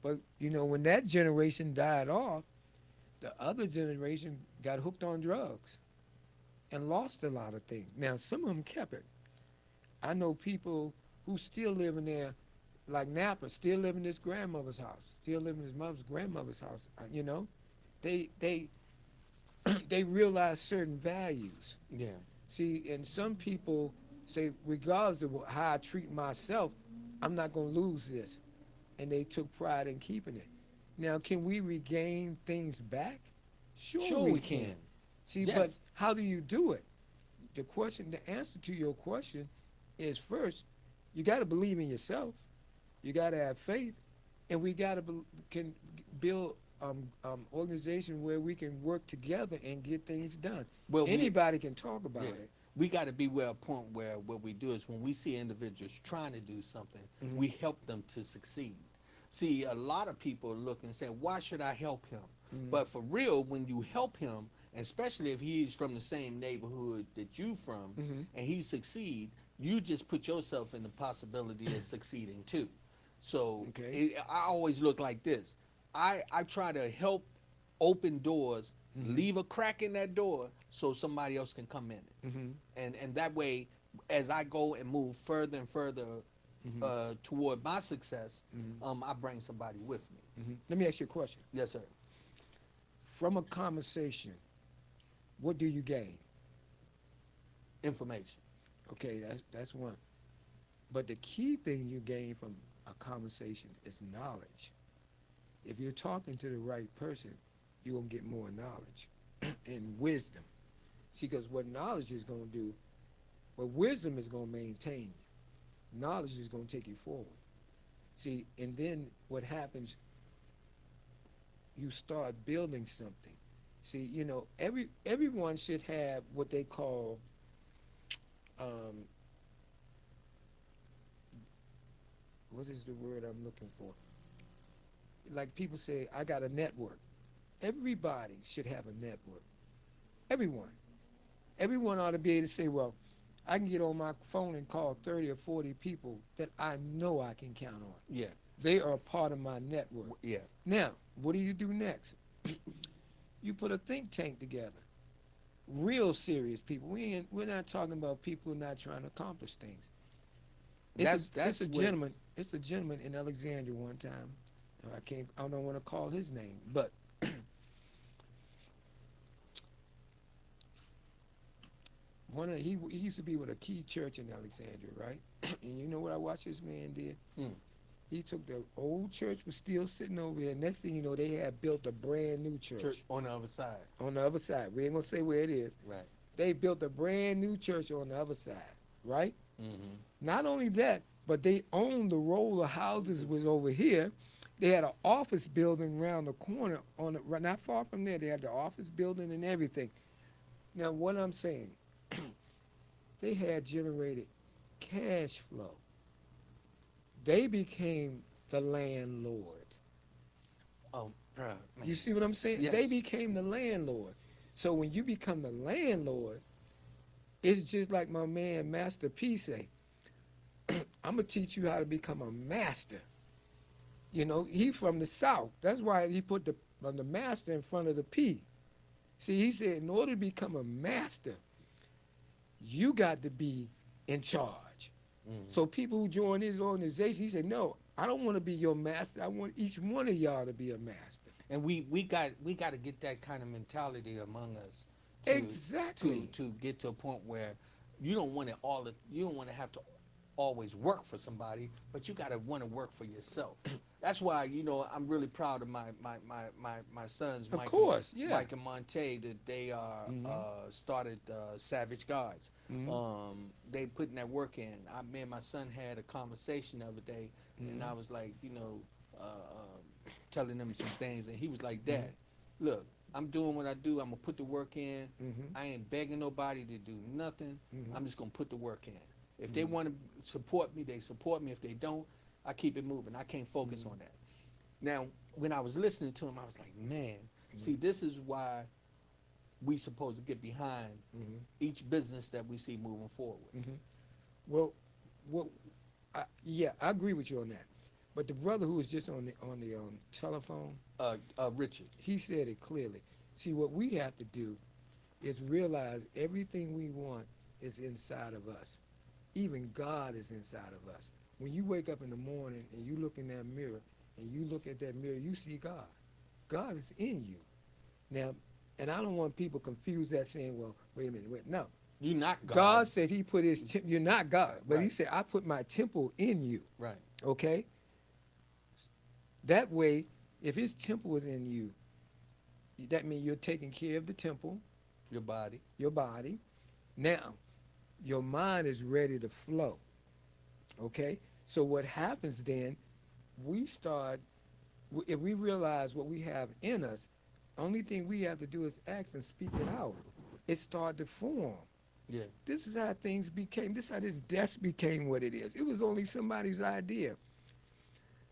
But you know, when that generation died off, the other generation got hooked on drugs and lost a lot of things. Now, some of them kept it. I know people who still live in there, like Napa, still live in his grandmother's house, still live in his mother's grandmother's house. You know, they they realize certain values. Yeah. See, and some people say, regardless of how I treat myself, I'm not going to lose this, and they took pride in keeping it. Now, can we regain things back? Sure we can. See, Yes. but how do you do it? The answer to your question is, first, you got to believe in yourself. You got to have faith, and we got to can build organization where we can work together and get things done. Well, Anybody can talk about yeah. it. We got to be where a point where what we do is when we see individuals trying to do something, Mhm. we help them to succeed. See, a lot of people look and say, "Why should I help him?" Mhm. But for real, when you help him, especially if he's from the same neighborhood that you from, Mhm. and he succeed, you just put yourself in the possibility of succeeding too. So Okay. I always look like this. I try to help open doors, Mhm. leave a crack in that door so somebody else can come in it. Mhm. And that way, as I go and move further and further toward my success, Mhm. I bring somebody with me. Mhm. Let me ask you a question. Yes, sir. From a conversation, what do you gain? Information. Okay, that's one. But the key thing you gain from a conversation is knowledge. If you're talking to the right person, you're gonna get more knowledge and wisdom. See, because what knowledge is gonna do, what wisdom is gonna maintain you. Knowledge is gonna take you forward. See, and then what happens, you start building something. See, you know, everyone should have what they call um, what is the word I'm looking for? Like people say, I got a network. Everybody should have a network. Everyone. Everyone ought to be able to say, well, I can get on my phone and call 30 or 40 people that I know I can count on. Yeah. They are part of my network. Yeah. Now, what do you do next? You put a think tank together. Real serious people. We're not talking about people not trying to accomplish things. It's a gentleman. It's a gentleman in Alexandria one time. I don't want to call his name, but he used to be with a key church in Alexandria, right? And you know what I watched this man did? He took the old church, was still sitting over there. Next thing you know, they had built a brand new church on the other side. on the other side. We ain't gonna say where it is. Right. They built a brand new church on the other side, right? Mm-hmm. Not only that, but they owned the row of houses was over here. They had an office building around the corner on the, not far from there. They had the office building and everything. Now, what I'm saying, they had generated cash flow. They became the landlord. Oh, bro, man. You see what I'm saying? Yes. They became the landlord. So when you become the landlord, it's just like my man Master P say, I'm gonna teach you how to become a master. You know, he from the South. That's why he put the master in front of the P. See, he said in order to become a master, you got to be in charge. So people who join his organization, he said, no, I don't want to be your master. I want each one of y'all to be a master. And we got to get that kind of mentality among us. Exactly. To get to a point where you don't want to have to always work for somebody, but you got to want to work for yourself. That's why I'm really proud of my sons, Of Mike, course, yeah. Mike and Monte, that they are started Savage Gods. They putting that work in. Me and my son had a conversation the other day, and I was like, telling him some things, and he was like, Dad, look, I'm doing what I do. I'm gonna put the work in. I ain't begging nobody to do nothing. I'm just gonna put the work in. If they want to support me, they support me. If they don't, I keep it moving. I can't focus on that. Now, when I was listening to him, I was like, man, see, this is why we supposed to get behind each business that we see moving forward. Well, yeah, I agree with you on that. But the brother who was just on the telephone, Richard. he said it clearly. See, what we have to do is realize everything we want is inside of us. Even God is inside of us. When you wake up in the morning and you look in that mirror and you look at that mirror, you see God. God is in you. Now, and I don't want people confuse that saying, well, wait a minute, wait. No. You're not God. God said he put his, you're not God, but he Right. said, I put my temple in you. Right. Okay? That way, if his temple is in you, that means you're taking care of the temple, Your body. your body. Now, your mind is ready to flow. Okay? So what happens then, if we realize what we have in us, only thing we have to do is act and speak it out. It started to form. Yeah. This is how things became. This is how this desk became what it is. It was only somebody's idea.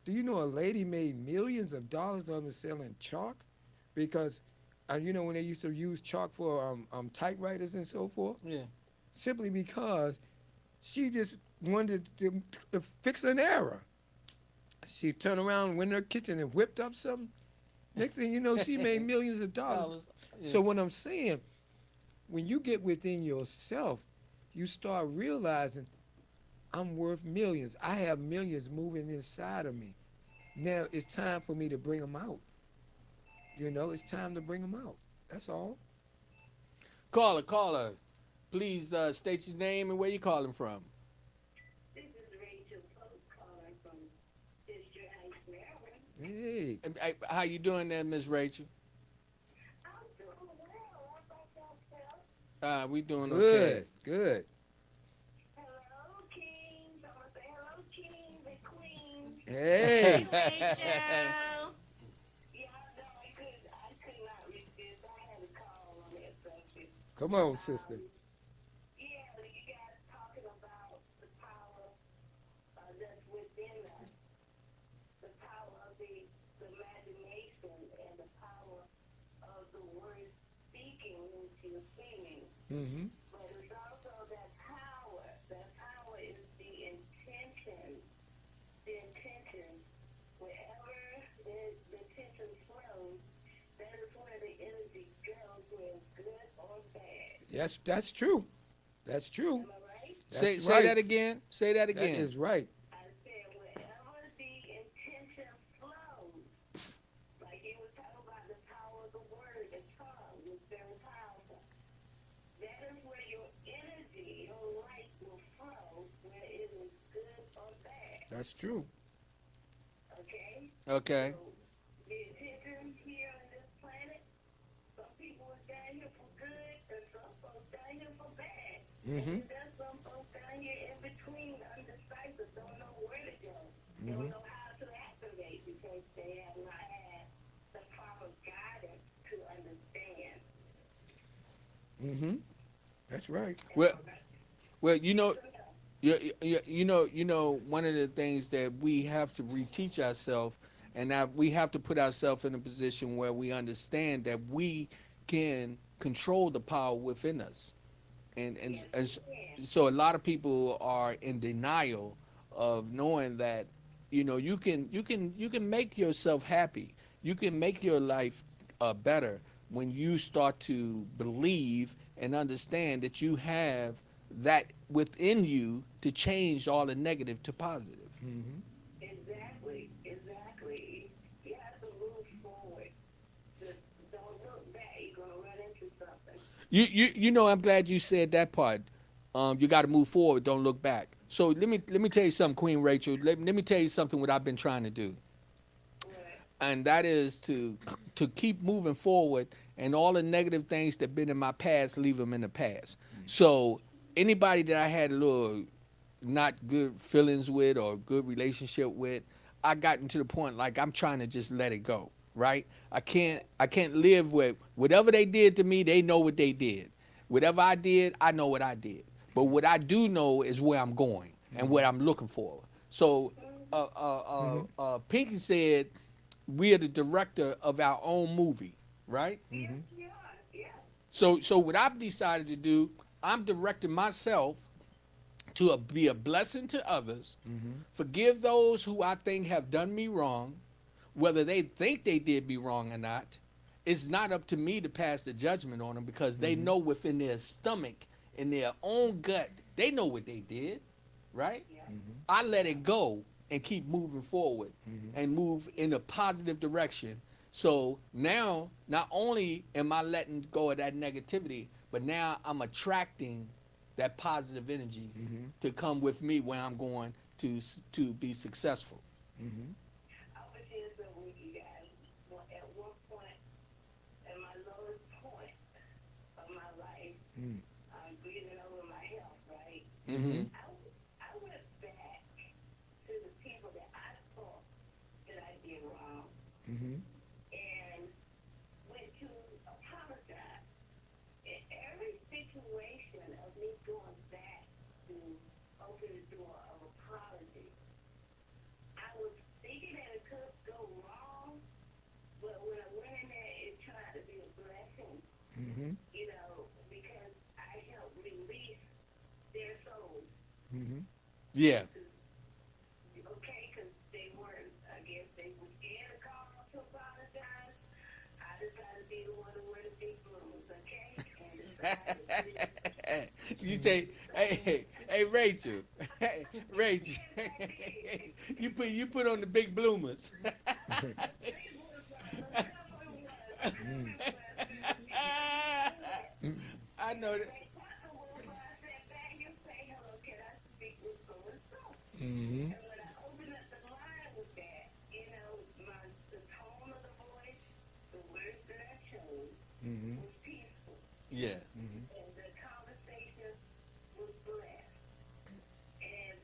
Do you know a lady made millions of dollars on selling chalk? Because, when they used to use chalk for typewriters and so forth? Yeah. Simply because she just wanted to fix an error. She turned around, went in her kitchen and whipped up something. Next thing you know, she made millions of dollars. Yeah. So what I'm saying, when you get within yourself, you start realizing I'm worth millions. I have millions moving inside of me. Now it's time for me to bring them out. It's time to bring them out. That's all. Caller. Please state your name and where you're calling from. This is Rachel Pope calling from District Heights, Maryland. Hey. How you doing there, Miss Rachel? I'm doing well. How about yourself? We doing okay. Good, good. Hello, kings. I'm going to say hello, kings and queens. Hey. Rachel. Yeah, no, I could not resist. I had a call on that subject. Come on, sister. Yeah, you guys talking about the power that's within us, the power of the imagination, and the power of the word speaking into your being. Mm-hmm. But it's also that power. That power is the intention. The intention. Wherever the intention flows, that is where the energy goes, whether it's good or bad. That's true. That's true. Am I right? That's Say right. that again. Say that again. That is right. I said wherever the intention flows, like you were talking about the power of the word, the tongue is very powerful. That is where your energy, your light will flow, where it is good or bad. That's true. Okay? Okay. So the intention here on this planet, some people are down here for good, and some folks down here for bad. Mm-hmm. And there's some folks down here in between, undecided, don't know don't know how to activate because they have not had the proper guidance to understand. Mm-hmm. That's right. And Well, so that, well, so yeah, one of the things that we have to reteach ourselves, and that we have to put ourselves in a position where we understand that we can control the power within us, yes, and we can. so a lot of people are in denial of knowing that you can make yourself happy, you can make your life better when you start to believe and understand that you have that within you to change all the negative to positive. Mm-hmm. Exactly, exactly. You have to move forward. Just don't look back. You're gonna run into something. I'm glad you said that part. You got to move forward, don't look back. So let me tell you something, Queen Rachel. Let me tell you something what I've been trying to do, What? and that is to keep moving forward, and all the negative things that been in my past, leave them in the past. So anybody that I had a little not good feelings with or good relationship with, I gotten to the point like I'm trying to just let it go. Right? I can't live with whatever they did to me. They know what they did. Whatever I did, I know what I did. But what I do know is where I'm going and what I'm looking for. So, Mm-hmm. Pinky said we are the director of our own movie, right? Yes, Mm-hmm. we are. Yeah. So what I've decided to do, I'm directing myself to be a blessing to others, Mm-hmm. forgive those who I think have done me wrong, whether they think they did me wrong or not. It's not up to me to pass the judgment on them because they Mm-hmm. know within their stomach, in their own gut, they know what they did, right? Yeah. Mm-hmm. I let it go and keep moving forward Mm-hmm. and move in a positive direction. So now, not only am I letting go of that negativity, but now I'm attracting that positive energy Mm-hmm. to come with me where I'm going to be successful. Mm-hmm. I was just with you guys. Well, at one point, at my lowest point of my life, I'm breathing over my health, right? Mm-hmm. Mm-hmm. I went back to the people that I thought that I did wrong Mm-hmm. and went to apologize. In every situation of me going back to open the door of apology, I was thinking that it could go wrong, but when I went in there, it tried to be a blessing, Mm-hmm. because I helped release their souls. Mm-hmm. Yeah. Okay, because they weren't, I guess they were scared to call to apologize. I decided to be the one to wear the big blues, okay? And decide to please. You say, hey, Rachel, hey, Rachel, Yes, I did. you put on the big bloomers. Big blues, whatever it was, whatever it was, baby, I knew it. I know And that. they talked before I sat back and say, hello, can I speak with so and so? Mm-hmm. And when I opened up the line with that, the tone of the voice, the words that I chose Mm-hmm. was peaceful, Yeah. Mm-hmm. and the conversation was blessed. And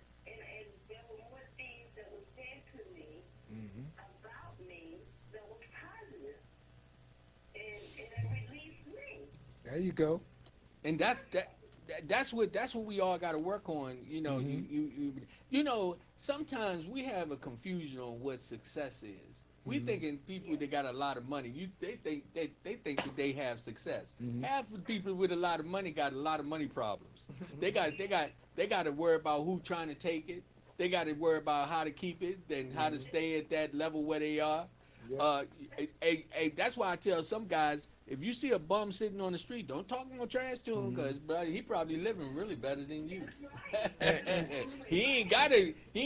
there were more things that were said to me Mm-hmm. about me that was positive, and it released me. There you go. And that's what we all got to work on. Mm-hmm. Sometimes we have a confusion on what success is. We Mm-hmm. thinking people Yes, that got a lot of money, they think that they have success. Mm-hmm. Half the people with a lot of money got a lot of money problems. They got to worry about who trying to take it. They got to worry about how to keep it and how to stay at that level where they are. Yep. Uh, that's why I tell some guys, if you see a bum sitting on the street, don't talk no trash to him, Mm-hmm. cause bro, he probably living really better than you. that's right. And he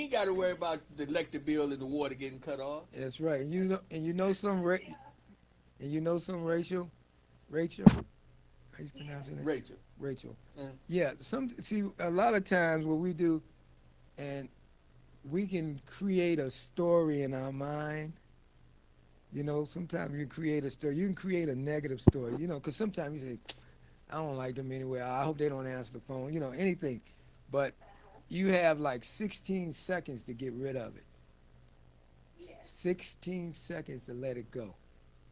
ain't gotta worry about the electric bill and the water getting cut off. that's right. And you know some Yeah. and you know some Rachel. How you pronounce Yes. her name? Rachel. Rachel. Uh, Yeah. See a lot of times what we do, and we can create a story in our mind. Sometimes you create a story. You can create a negative story. Because sometimes you say, I don't like them anyway. I hope they don't answer the phone. Anything. But Uh-huh. you have like 16 seconds to get rid of it. 16 seconds to let it go.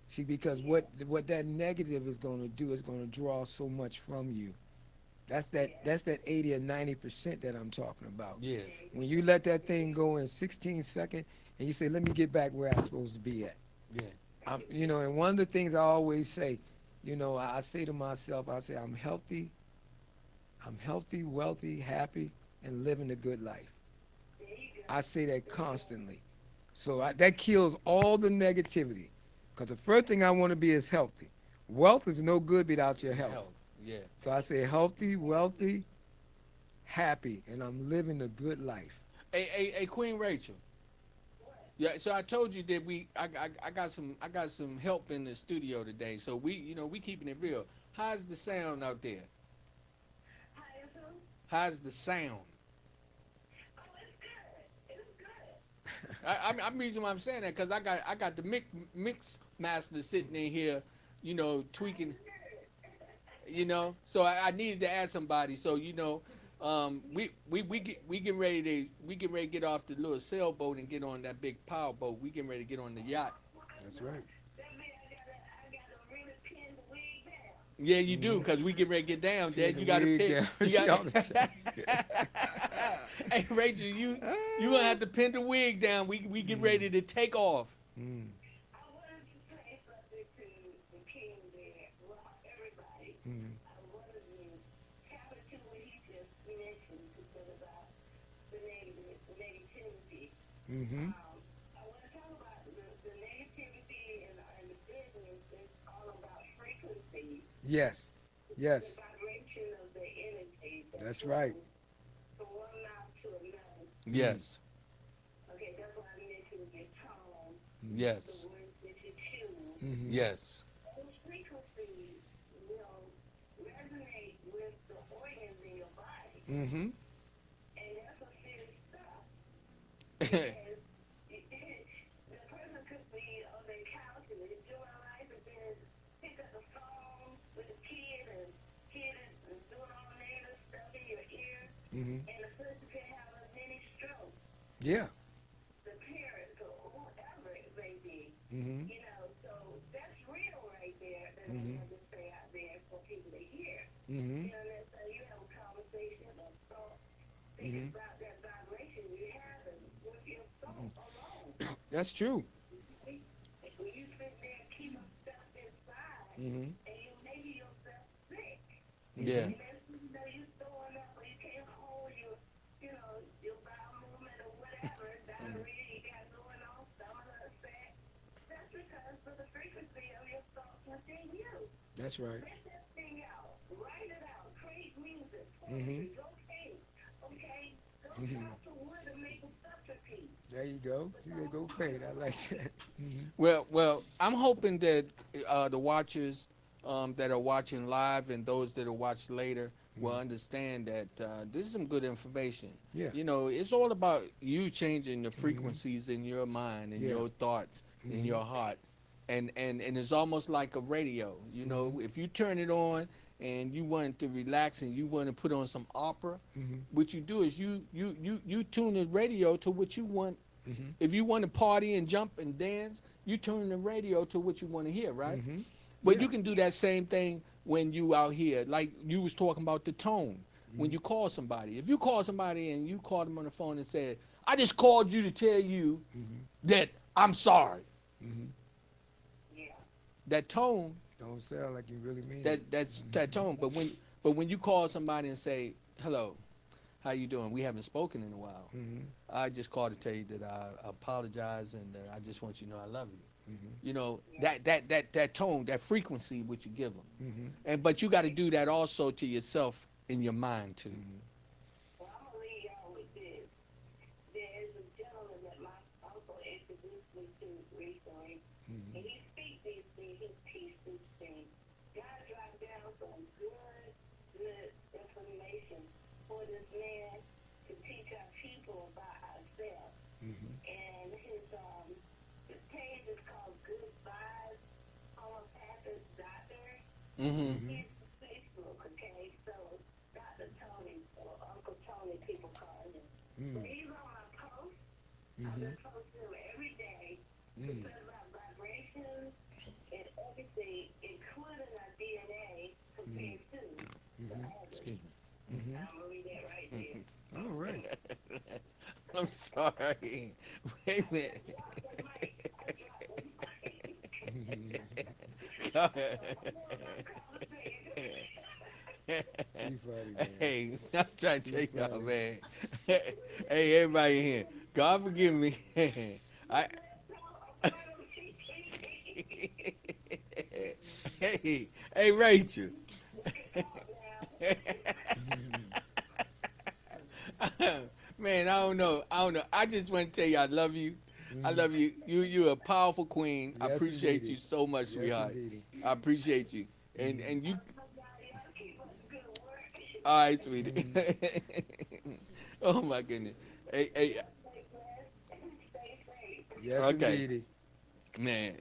See, because what that negative is going to do is going to draw so much from you. That's that 80 or 90% that I'm talking about. Yeah. When you let that thing go in 16 seconds and you say, let me get back where I'm supposed to be at. Yeah. And one of the things I always say, I say to myself, I say, I'm healthy, wealthy, happy, and living a good life. I say that constantly. So that kills all the negativity. Because the first thing I want to be is healthy. Wealth is no good without your health. Health. Yeah. So I say healthy, wealthy, happy, and I'm living a good life. Hey, Queen Rachel. Yeah, so I told you that I got some help in the studio today. So we keeping it real. How's the sound out there? Hi, is who? How's the sound? Oh, it's good. It's good. I'm reason why I'm saying that because I got the mix master sitting in here, tweaking, So I needed to ask somebody. So we getting ready to get off the little sailboat and get on that big power boat. We getting ready to get on the yacht. That's right. That means I gotta really pin the wig down. Yeah, you do, cause we get ready to get down there. Pin the You got to wig pick. down. You She got. on the Hey Rachel, you gonna have to pin the wig down. We get ready to take off. Mm, I wanted to say something to the king there. Well, everybody. mm, I wanted to tap into what he just mentioned to say about the negativity. mm-hmm. I want to talk about the negativity and the business is all about frequency, Yes. the Yes. vibration of the energy that That's right. flows from one mouth to another. Yes, Okay, that's why I mentioned your tone, the yes, words that you choose. Mm-hmm. yes, Those frequencies will resonate with the organs in your body. Mm-hmm. And that's some serious stuff. Because the person could be on their couch and enjoying life and then pick up the phone with a kid and kid is doing all manner of stuff in your ear Mm-hmm. and the person can have a mini stroke. Yeah. The parents or whoever it may be. Mm-hmm. So that's real right there that I wanted to say out there for people to hear. Mm-hmm. So you have a conversation or thought, think about that vibration you have with your thought alone. That's true. When you sit there and keep stuff inside, Mm-hmm. and you making yourself sick. yeah, And then you throwing up or you can't hold your bowel movement or whatever, diarrhea you got going on, stomach upset. That's because of the frequency of your thoughts within you. That's right. Let that thing out. Write it out. Create music. Mm-hmm. Poetry. Go paint. Okay? Go talk to wood and make a subterfuge. There you go. See, they go paid. I like that. Mm-hmm. Well, I'm hoping that the watchers that are watching live and those that will watch later will understand that this is some good information. Yeah. It's all about you changing the frequencies in your mind and Yeah. your thoughts in your heart, and it's almost like a radio. If you turn it on and you want to relax and you want to put on some opera, what you do is you tune the radio to what you want. Mm-hmm. If you want to party and jump and dance, you tune the radio to what you want to hear, right? Mm-hmm. But Yeah. you can do that same thing when you out here, like you was talking about the tone. When you call somebody, if you call somebody and you call them on the phone and said, "I just called you to tell you that I'm sorry," Mm-hmm. Yeah. that tone, Don't sound like you really mean it. that's that tone. But when you call somebody and say, "Hello, how you doing? We haven't spoken in a while. Mm-hmm. I just called to tell you that I apologize and that I just want you to know I love you." Mm-hmm. That tone, that frequency, which you give them, Mm-hmm. but you got to do that also to yourself in your mind too. Well, I'm going to leave y'all with this. There is a gentleman that my uncle introduced me to recently, and he speaks these things, he teaches these things. God dropped down some good information for this man to teach our people about ourselves. Mm-hmm. And his page is called Good Vibes Homeopathic Doctor. Mm-hmm. He's Facebook, okay? So Dr. Tony, or Uncle Tony, people call him. So he's on my post. I just post him every day. Mm. because our vibrations and everything, including our DNA, compared to the Mm-hmm. others. Excuse Mm-hmm. I'm gonna read that right there. All right. me. I'm sorry. Wait a minute. Drop the mic. I dropped the mic. Go I'm on my conversation. Too funny, man. Hey, I'm trying to Too tell y'all, funny. man. Hey, everybody in here. God forgive me. I. Hey, Rachel. Man, I don't know. I just want to tell you I love you. I Mm. love you. You're a powerful queen. I Yes, appreciate indeedy. you so much, Yes, sweetheart. indeedy. I appreciate you. And Mm. and you Y'all keep up the good work. all right, sweetie. Mm. Oh my goodness. Hey, hey, Y'all stay blessed. Stay safe. Yes, okay. indeedy. Man.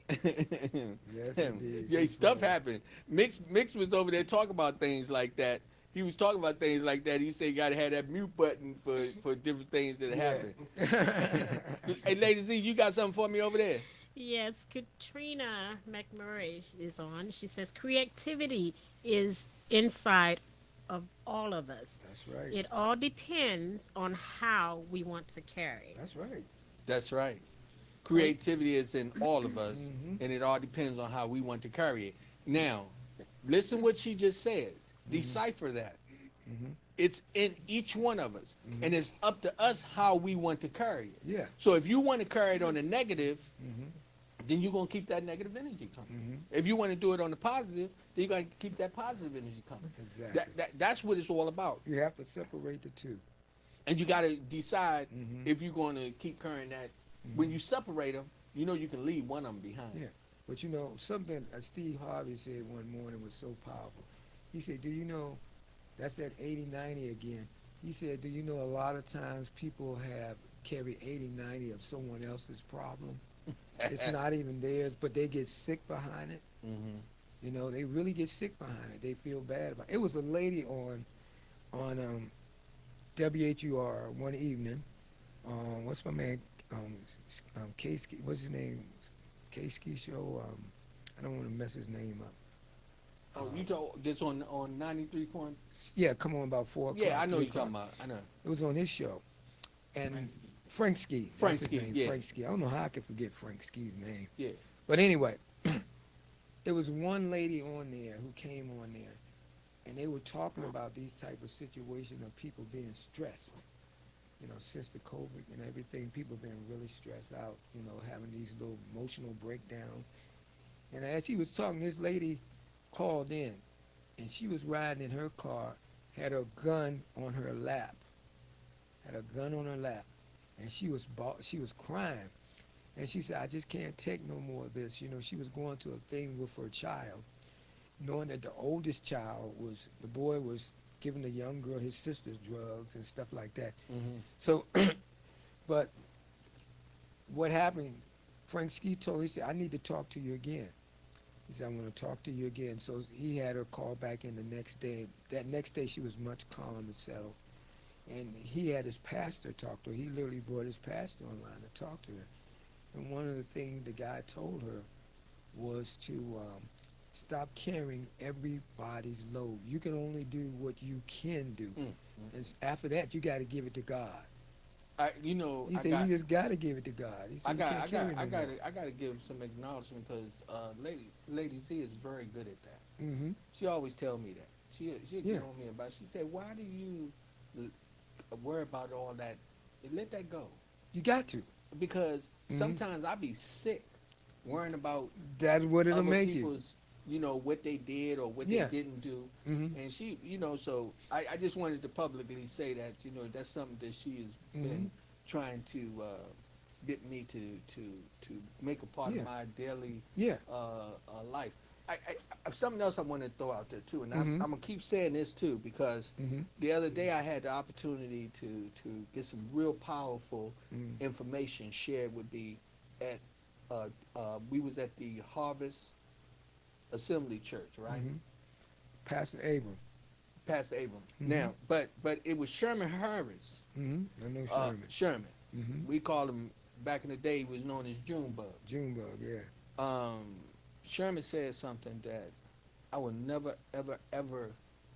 Yes, indeedy. Yeah, Too stuff funny. happened. Mix was over there talking about things like that. He was talking about things like that. He said you gotta have that mute button for different things that Yeah. happen. Hey, Lady Z, you got something for me over there? Yes, Katrina McMurray is on. She says creativity is inside of all of us. That's right. It all depends on how we want to carry. That's right. That's right. So, Creativity is in all of us, Mm-hmm. and it all depends on how we want to carry it. Now, listen what she just said. Mm-hmm. Decipher that. Mm-hmm. It's in each one of us, Mm-hmm. and it's up to us how we want to carry it. Yeah. So if you want to carry it on the negative, Mm-hmm. then you're gonna keep that negative energy coming. Mm-hmm. If you want to do it on the positive, then you're gonna keep that positive energy coming. Exactly. That's what it's all about. You have to separate the two. And you got to decide Mm-hmm. if you're going to keep carrying that. When you separate them, you know you can leave one of them behind. Yeah. But you know, something Steve Harvey said one morning was so powerful. He said, do you know, that's that 80-90 again. He said, do you know a lot of times people have carry 80-90 of someone else's problem? It's not even theirs, but they get sick behind it. Mm-hmm. You know, they really get sick behind it. They feel bad about it. It was a lady on WHUR one evening. What's my man? Kasky, what's his name? Kasky show. I don't want to mess his name up. Oh, you talk this on 93 point? Yeah, come on about 4 o'clock. Yeah, I know 3 you're talking o'clock. about. I know. It was on his show, and Frank Ski. Frank That's his Ski, name, yeah. Frank Ski. I don't know how I could forget Frank Ski's name. Yeah. But anyway, there was one lady on there who came on there, and they were talking about these type of situations of people being stressed. You know, since the COVID and everything, people been really stressed out. You know, having these little emotional breakdowns. And as he was talking, this lady called in, and she was riding in her car, had a gun on her lap, and she was crying, and she said, "I just can't take no more of this." You know, she was going through a thing with her child, knowing that the oldest child the boy was giving the young girl, his sister's drugs and stuff like that. Mm-hmm. So, but what happened? Frank Ski told her, he said, "I need to talk to you again." He said, "I want to talk to you again." So he had her call back in the next day. That next day, she was much calmer and settled. And he had his pastor talk to her. He literally brought his pastor online to talk to her. And one of the things the guy told her was to stop carrying everybody's load. You can only do what you can do. Mm-hmm. And after that, you got to give it to God. You know, He I said, got, you just got to give it to God. He said, I you got, can't I carry got, I no got, more. I got to give some acknowledgement because Lady Z is very good at that. Mm-hmm. She always tell me that. She Yeah. get on me about. She said, "Why do you worry about all that? Let that go." You got to. Because Mhm. sometimes I be sick worrying about That's what it'll other make you. people's, what they did or what Yeah. they didn't do. Mm-hmm. And she, so I just wanted to publicly say that, that's something that she has been trying to get me to make a part Yeah. of my daily Yeah. life. Something else I want to throw out there too, and Mhm. I'm gonna keep saying this too because Mm-hmm. the other day I had the opportunity to get some real powerful Mm-hmm. information shared with me at we was at the Harvest Assembly Church, right? Mm-hmm. Pastor Abram. Pastor Abram. Mhm. Now, but it was Sherman Harris. Mm-hmm. I know Uh, Sherman. Sherman. Mm-hmm. We call him back in the day, he was known as Junebug. Junebug, yeah. Sherman said something that I will never, ever, ever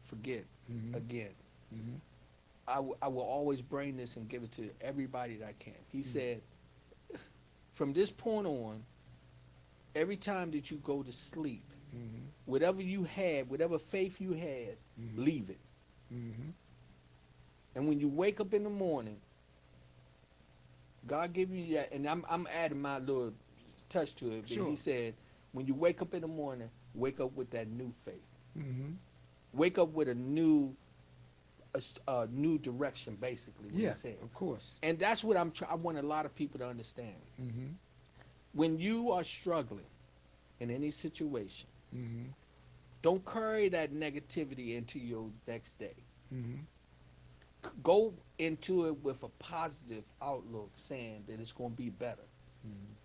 forget Mhm. again. Mhm. I will always bring this and give it to everybody that I can. He Mm. said, from this point on, every time that you go to sleep, Mhm. whatever you had, whatever faith you had, Mhm. leave it. Mhm. And when you wake up in the morning, God give you that, and I'm adding my little touch to it. But Sure. he said, when you wake up in the morning, wake up with that new faith. Mhm. Wake up with a new direction, basically. What Yeah, he said, of course. and that's what I want a lot of people to understand. Mhm. When you are struggling in any situation, Mhm. don't carry that negativity into your next day. Mhm. Go into it with a positive outlook, saying that it's going to be better, Mhm.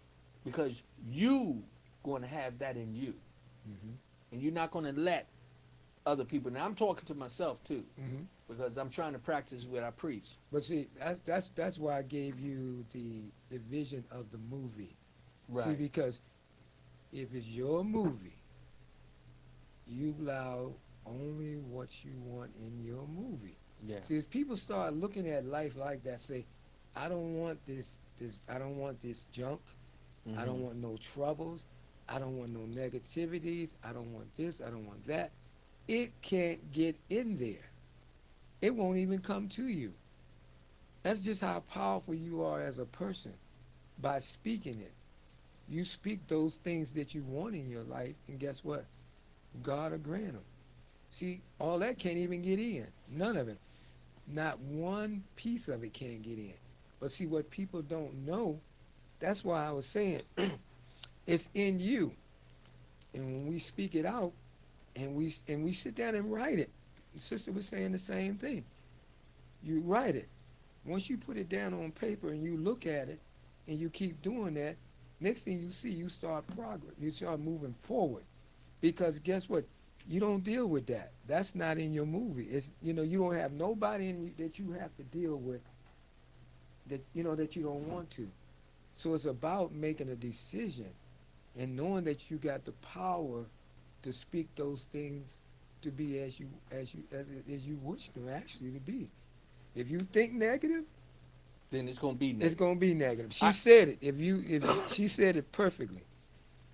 because you going to have that in you, Mhm. and you're not going to let other people. Now I'm talking to myself too, Mhm. because I'm trying to practice what I preach. But see, that's why I gave you the vision of the movie. See, Right. because if it's your movie, you allow only what you want in your movie. Yeah. See, as people start looking at life like that, say, I don't want I don't want this junk. I don't want no troubles. I don't want no negativities. I don't want this. I don't want that. It can't get in there. It won't even come to you. That's just how powerful you are as a person by speaking it. You speak those things that you want in your life, and guess what? God will grant them. See, all that can't even get in. None of it. Not one piece of it can't get in. But see, what people don't know, that's why I was saying it's in you. And when we speak it out and we sit down and write it, the sister was saying the same thing. You write it. Once you put it down on paper and you look at it and you keep doing that, next thing you see, you start progress. You start moving forward. Because guess what? You don't deal with that. That's not in your movie. It's you don't have nobody that you have to deal with that you don't want to. So it's about making a decision and knowing that you got the power to speak those things to be as you wish them actually to be. If you think negative, Then it's going to be it's negative. gonna be negative. She I- said it. If she said it perfectly.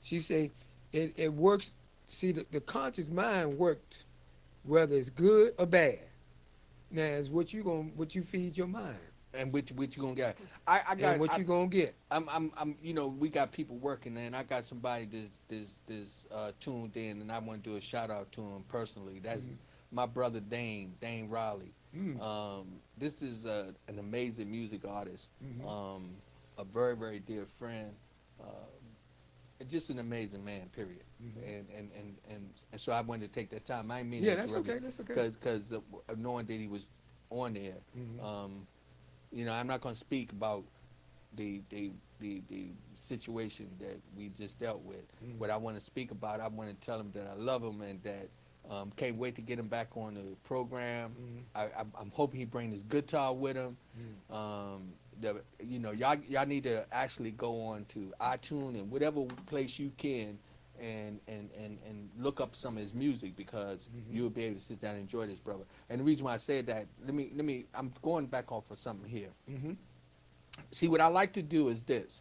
She said it works. See, the conscious mind works whether it's good or bad. Now, it's what you feed your mind, And which you gonna get? I and got. what you gonna get. I'm. We got people working, and I got somebody that's tuned in, and I want to do a shout out to him personally. That's my brother Dane Riley. Mm. This is an amazing music artist. Mhm. A very very dear friend. Just an amazing man. Period. Mhm. And so I wanted to take that time. I didn't mean Yeah, to that's interrupt you, okay. That's okay. because knowing that he was on there. Mhm. I'm not going to speak about the situation that we just dealt with. Mhm. What I want to speak about, I want to tell him that I love him, and that can't wait to get him back on the program. Mhm. I'm hoping he bring his guitar with him. Y'all need to actually go on to iTunes and whatever place you can, and look up some of his music, because you'll be able to sit down and enjoy this brother. And the reason why I said that, I'm going back off of something here. Mhm. See, what I like to do is this.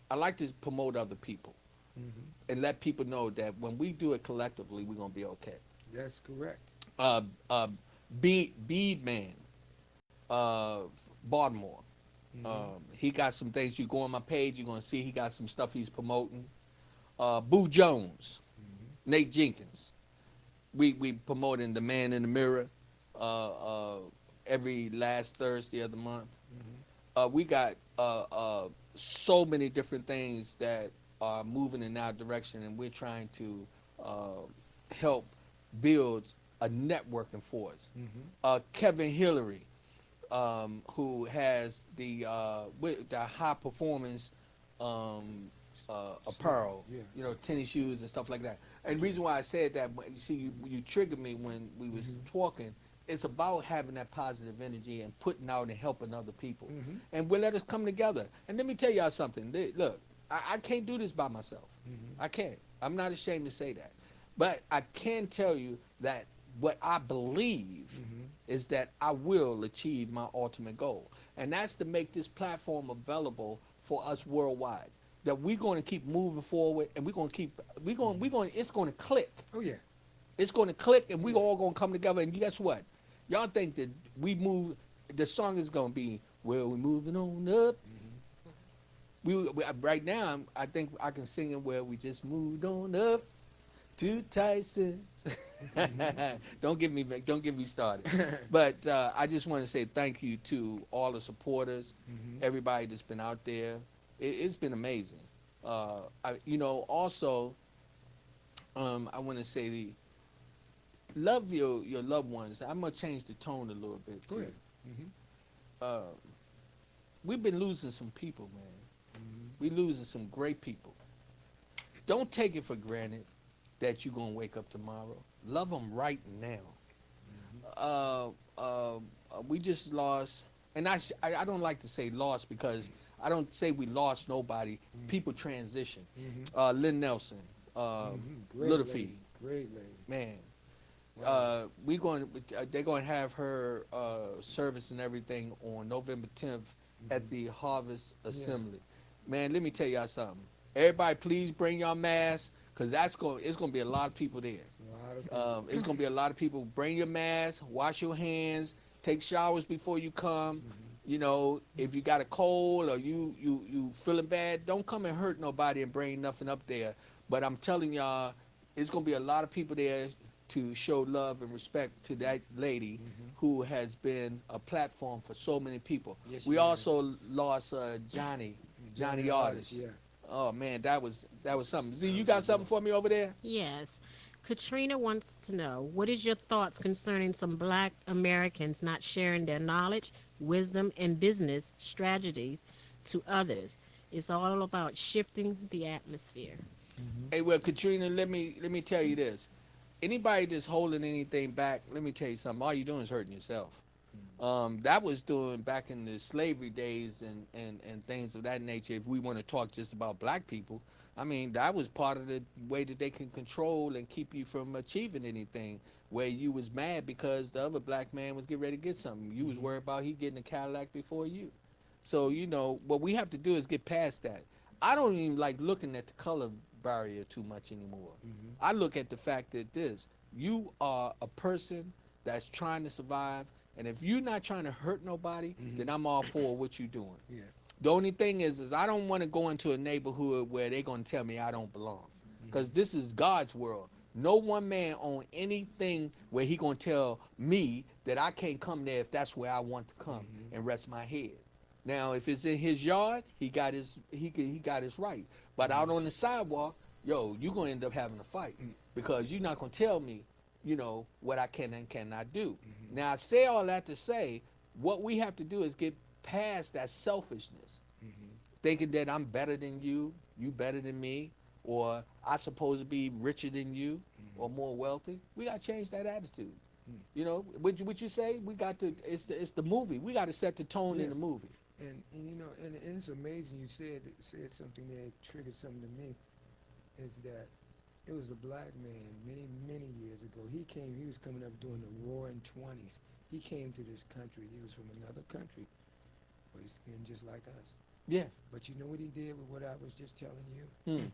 I like to promote other people Mhm. and let people know that when we do it collectively, we're gonna be okay. That's correct. Uh, uh, Bead Man, uh, Baltimore. He got some things. You go on my page, you're gonna see he got some stuff he's promoting. Boo Jones, Nate Jenkins. We promoting The Man in the Mirror every last Thursday of the month. We got so many different things that are moving in our direction, and we're trying to help build a networking force. Kevin Hillary, who has the high performance apparel, Yeah. tennis shoes and stuff like that. And the reason why I said that, you see, you triggered me when we was talking, it's about having that positive energy and putting out and helping other people. Mhm. And we'll let us come together. And let me tell y'all something. Look, I can't do this by myself. I can't. I'm not ashamed to say that. But I can tell you that what I believe is that I will achieve my ultimate goal. And that's to make this platform available for us worldwide. That we're going to keep moving forward, and it's going to click. Oh yeah. It's going to click, and we all going to come together. And guess what? Y'all think that the song is going to be, well, we're moving on up. We right now, I think I can sing it where we just moved on up to Tyson's. Don't get me started. But I just want to say thank you to all the supporters, everybody that's been out there. It's been amazing. Also, I want to say love your loved ones. I'm gonna change the tone a little bit Go too. ahead. We've been losing some people, man. We losing some great people. Don't take it for granted that you're gonna wake up tomorrow. Love them right now. We just lost, and I don't like to say lost because I don't say we lost nobody. People transition. Lynn Nelson, Great Little lady. Feet, Great lady. man. Wow. They're going to have her service and everything on November 10th at the Harvest Assembly. Man, let me tell y'all something. Everybody, please bring your masks, because it's going to be a lot of people there. It's going to be a lot of people. Bring your mask, wash your hands, take showers before you come. You know, if you got a cold or you feeling bad, don't come and hurt nobody and bring nothing up there. But I'm telling y'all, it's going to be a lot of people there to show love and respect to that lady who has been a platform for so many people. Yes, We she has. also lost Johnny Artist. Yeah. Oh man, that was something. Z, you got something for me over there? Yes. Katrina wants to know, what is your thoughts concerning some black Americans not sharing their knowledge, wisdom, and business strategies to others? It's all about shifting the atmosphere. Hey, well, Katrina, let me tell you this. Anybody that's holding anything back, let me tell you something. All you're doing is hurting yourself. That was doing back in the slavery days and things of that nature. If we want to talk just about black people, I mean, that was part of the way that they can control and keep you from achieving anything. Where you was mad because the other black man was getting ready to get something. You was worried about he getting a Cadillac before you. So, what we have to do is get past that. I don't even like looking at the color barrier too much anymore. I look at the fact that you are a person that's trying to survive, and if you're not trying to hurt nobody, then I'm all for what you're doing. Yeah. The only thing is I don't want to go into a neighborhood where they're going to tell me I don't belong, because this is God's world. No one man own anything where he going to tell me that I can't come there if that's where I want to come and rest my head. Now, if it's in his yard, he got his right. But out on the sidewalk, you're gonna end up having a fight because you're not gonna tell me, what I can and cannot do. Now, I say all that to say, what we have to do is get past that selfishness, thinking that I'm better than you better than me, or I supposed to be richer than you or more wealthy. We gotta change that attitude. What you say? We got to. It's the movie. We got to set the tone in the movie. And it's amazing you said something that triggered something to me, is that it was a black man many years ago. He was coming up during the roaring 20s. He came to this country. He was from another country, but he's skin just like us. Yeah. But you know what he did with what I was just telling you?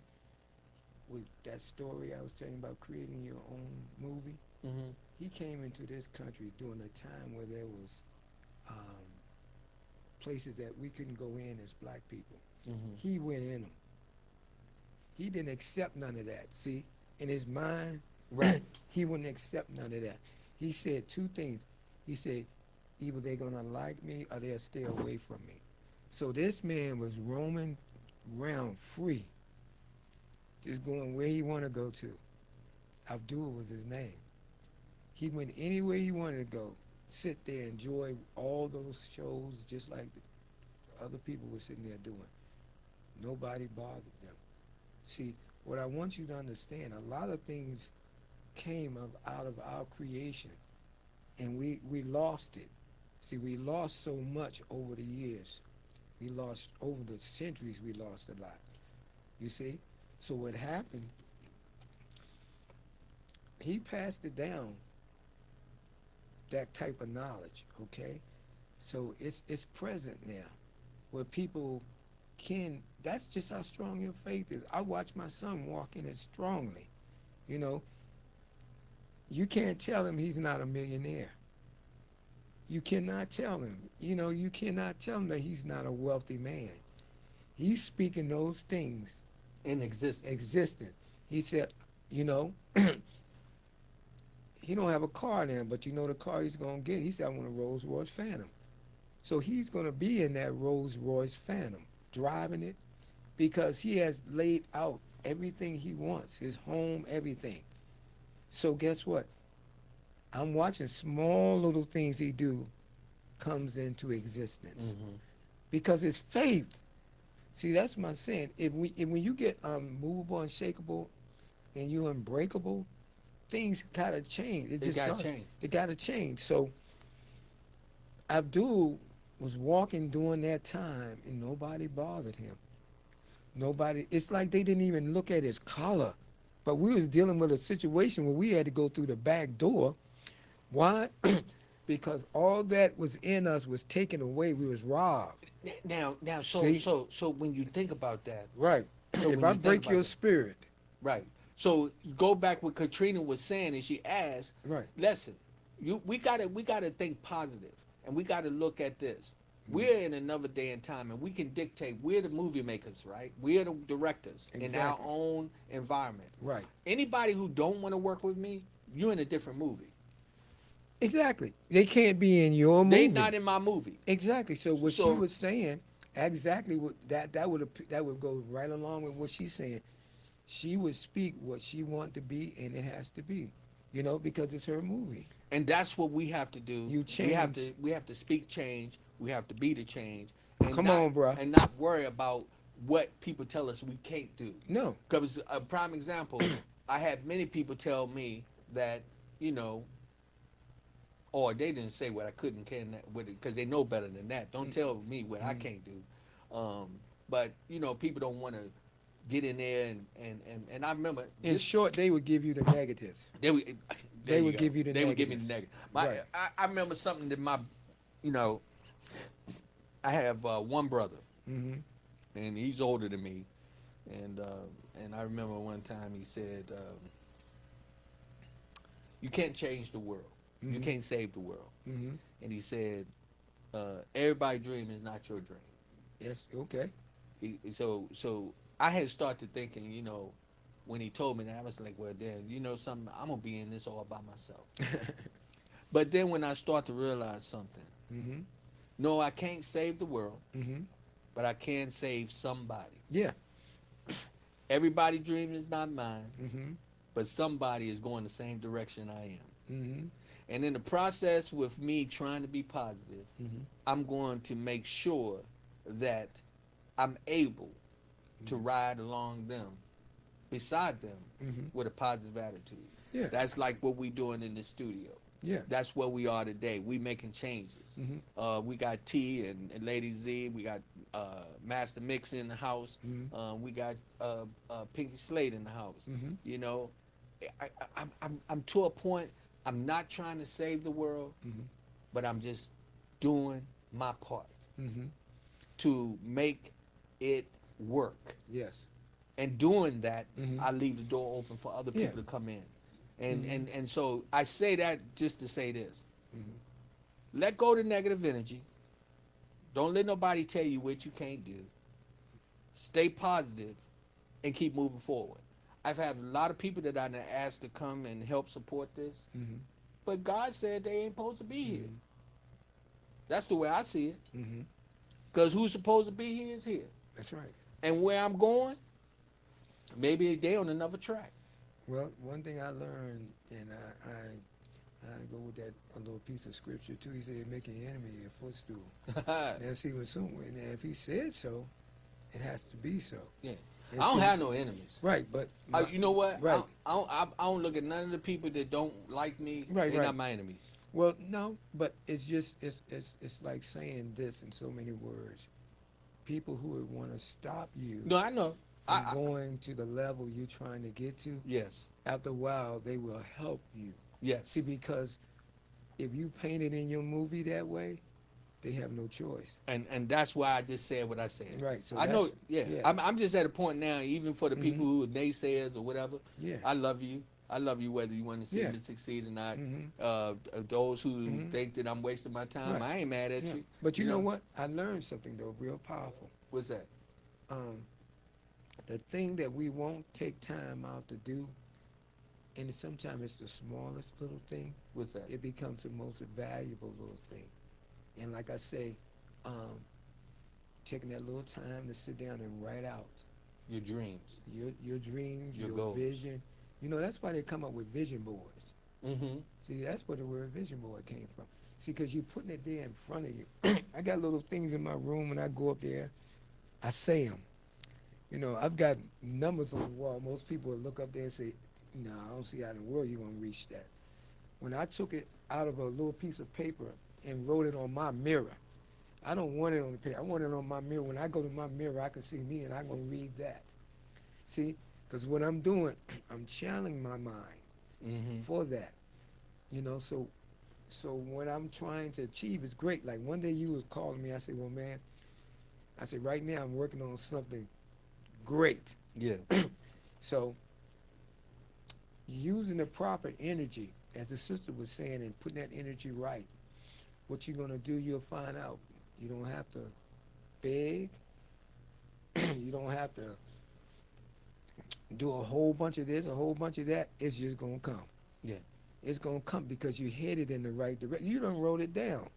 With that story I was telling you about creating your own movie? He came into this country during a time where there was places that we couldn't go in as black people. He went in them. He didn't accept none of that. See, in his mind, Right. he wouldn't accept none of that. He said two things. He said, either they're gonna like me or they'll stay away from me. So this man was roaming around free, just going where he wanted to go to. Abdul was his name. He went anywhere he wanted to go, sit there, enjoy all those shows just like the other people were sitting there doing. Nobody bothered them. See, what I want you to understand, a lot of things came out of our creation, and we lost it. See, we lost so much over the years. We lost over the centuries. We lost a lot. You see, so what happened? He passed it down. That type of knowledge, okay? So it's present now, where people can. That's just how strong your faith is. I watch my son walk in it strongly. You know, you can't tell him he's not a millionaire. You cannot tell him. You know, you cannot tell him that he's not a wealthy man. He's speaking those things In existence. existent. He said, you know, he don't have a car now, but you know the car he's gonna get. He said, I want a Rolls Royce Phantom. So he's gonna be in that Rolls Royce Phantom, driving it, because he has laid out everything he wants, his home, everything. So guess what? I'm watching small little things he do comes into existence because it's faith. See, that's my saying. If when you get movable, unshakable, and you unbreakable, things gotta change. It gotta change. It gotta change. So Abdul was walking during that time, and nobody bothered him. Nobody. It's like they didn't even look at his collar. But we was dealing with a situation where we had to go through the back door. Why? Because all that was in us was taken away. We was robbed. Now, See? so when you think about that, Right. So If when I you think break about your it- spirit, right? So go back what Katrina was saying, and she asked, right. listen, we gotta think positive, and we gotta look at this. We're in another day and time, and we can dictate. We're the movie makers, right? We're the directors in our Exactly. own environment. Right. Anybody who don't want to work with me, you're in a different movie. Exactly. They can't be in your movie. They not in my movie. Exactly. So what she So- was saying, exactly what that would go right along with what she's saying. She would speak what she want to be, and it has to be, you know, because it's her movie. And that's what we have to do. You We have to speak change. We have to be the change. And Come not, on, bruh. And not worry about what people tell us we can't do. No. Because a prime example, I had many people tell me that, you know, or they didn't say what I couldn't can with it because they know better than that. Don't tell me what I can't do. But you know, people don't want to get in there and I remember In short, they would give you the negatives. they would They would give you the they would give me the negatives. negative. Right. I remember something that you know, I have one brother Mm-hmm. and he's older than me, and I remember one time he said, "You can't change the world. You Mhm. can't save the world." Mm-hmm. And he said, "Everybody's dream is not your dream." Yes. Okay. So I had started thinking, you know, when he told me that, I was like, well, then, you know something, I'm gonna be in this all by myself. But then when I start to realize something, Mm-hmm. no, I can't save the world, Mm-hmm. but I can save somebody. Yeah. Everybody's dream is not mine, Mm-hmm. but somebody is going the same direction I am. Mm-hmm. And in the process with me trying to be positive, Mm-hmm. I'm going to make sure that I'm able to ride along them, beside them, Mm-hmm. with a positive attitude. Yeah. That's like what we doing in the studio. Yeah. That's where we are today. We making changes. Mm-hmm. We got T and Lady Z. We got Master Mix in the house. Mhm. We got Pinky Slate in the house. Mhm. You know, I'm to a point. I'm not trying to save the world, Mhm. but I'm just doing my part Mm-hmm. to make it work. Yes. And doing that, Mhm. I leave the door open for other people Yeah. to come in. And so I say that just to say this. Mhm. Let go of the negative energy. Don't let nobody tell you what you can't do. Stay positive and keep moving forward. I've had a lot of people that I done asked to come and help support this, Mm-hmm. but God said they ain't supposed to be here. That's the way I see it. Mm-hmm. Because who's supposed to be here is here. That's right. And where I'm going, maybe they on another track. Well, one thing I learned, and I go with that a little piece of scripture too. He said, "Make your enemy your footstool." Now, see, when someone, if he said so, it has to be so. Yeah. And I don't see- have no enemies. Right, but You know what? Right. I don't look at none of the people that don't like me. Right, They're right. not my enemies. Well, no, but it's just it's like saying this in so many words. People who would want to stop you No, I know. from going to the level you're trying to get to, Yes, after a while they will help you. yes, See, because if you paint it in your movie that way, they have no choice. and that's why I just said what I said. Right. So I know. that's Yeah, yeah. I'm just at a point now. Even for the Hmm. people who are naysayers or whatever, Yeah. I love you. I love you whether you want to see Yeah. me succeed or not. Hmm. Those who Hmm. think that I'm wasting my time, Right. I ain't mad at Yeah. you. But you You know know what? I learned something though, real powerful. what's that? Um, the thing that we won't take time out to do, and sometimes it's the smallest little thing, What's that? it becomes the most valuable little thing. And like I say, um, taking that little time to sit down and write out Your dreams, your dreams, your your goals. vision. You know, that's why they come up with vision boards. Mm-hmm. See, that's where the word vision board came from. See, because you're putting it there in front of you. I got little things in my room when I go up there. I say them. You know, I've got numbers on the wall. Most people would look up there and say, "No, I don't see how in the world you're gonna reach that." When I took it out of a little piece of paper and wrote it on my mirror, I don't want it on the paper. I want it on my mirror. When I go to my mirror, I can see me and I'm gonna read that. See, because what I'm doing, I'm channeling my mind Mm-hmm. for that. You know, so what I'm trying to achieve is great. Like one day you was calling me, I said, "Well, man," I said, "right now I'm working on something great." Yeah. So using the proper energy, as the sister was saying, and putting that energy right, what you're gonna do, you'll find out. You don't have to beg. You don't have to do a whole bunch of this, a whole bunch of that. It's just gonna come. Yeah. It's gonna come because you headed in the right direction. You done wrote it down.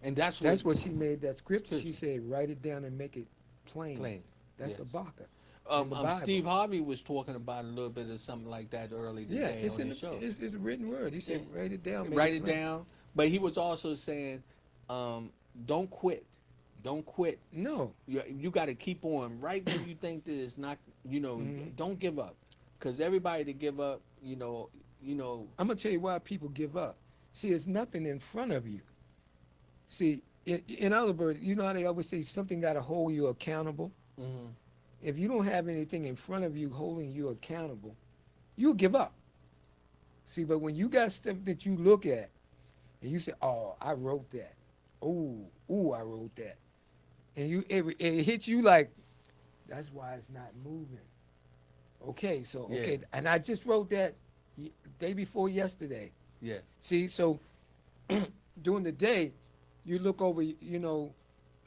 And that's What she made that scripture. She said, "Write it down and make it plain." plain. That's Yes. a baka. In the Bible. Steve Harvey was talking about a little bit of something like that early Yeah, today it's on in his the, show. it's a written word. He said, Yeah. "Write it down, make Write it it plain." down. But he was also saying, don't quit. Don't quit. No. You got to keep on. Right when you think that it's not, Hmm. don't give up. Because everybody that give up, you know, I'm gonna tell you why people give up. See, it's nothing in front of you. See, in other words, you know how they always say something got to hold you accountable. hmm If you don't have anything in front of you holding you accountable, you'll give up. See, but when you got stuff that you look at and you say, "Oh, I wrote that," "Ooh, I wrote that," and it hits you like, that's why it's not moving. Okay, so Yeah. okay, and I just wrote that day before yesterday. yeah, See, so during the day, you look over,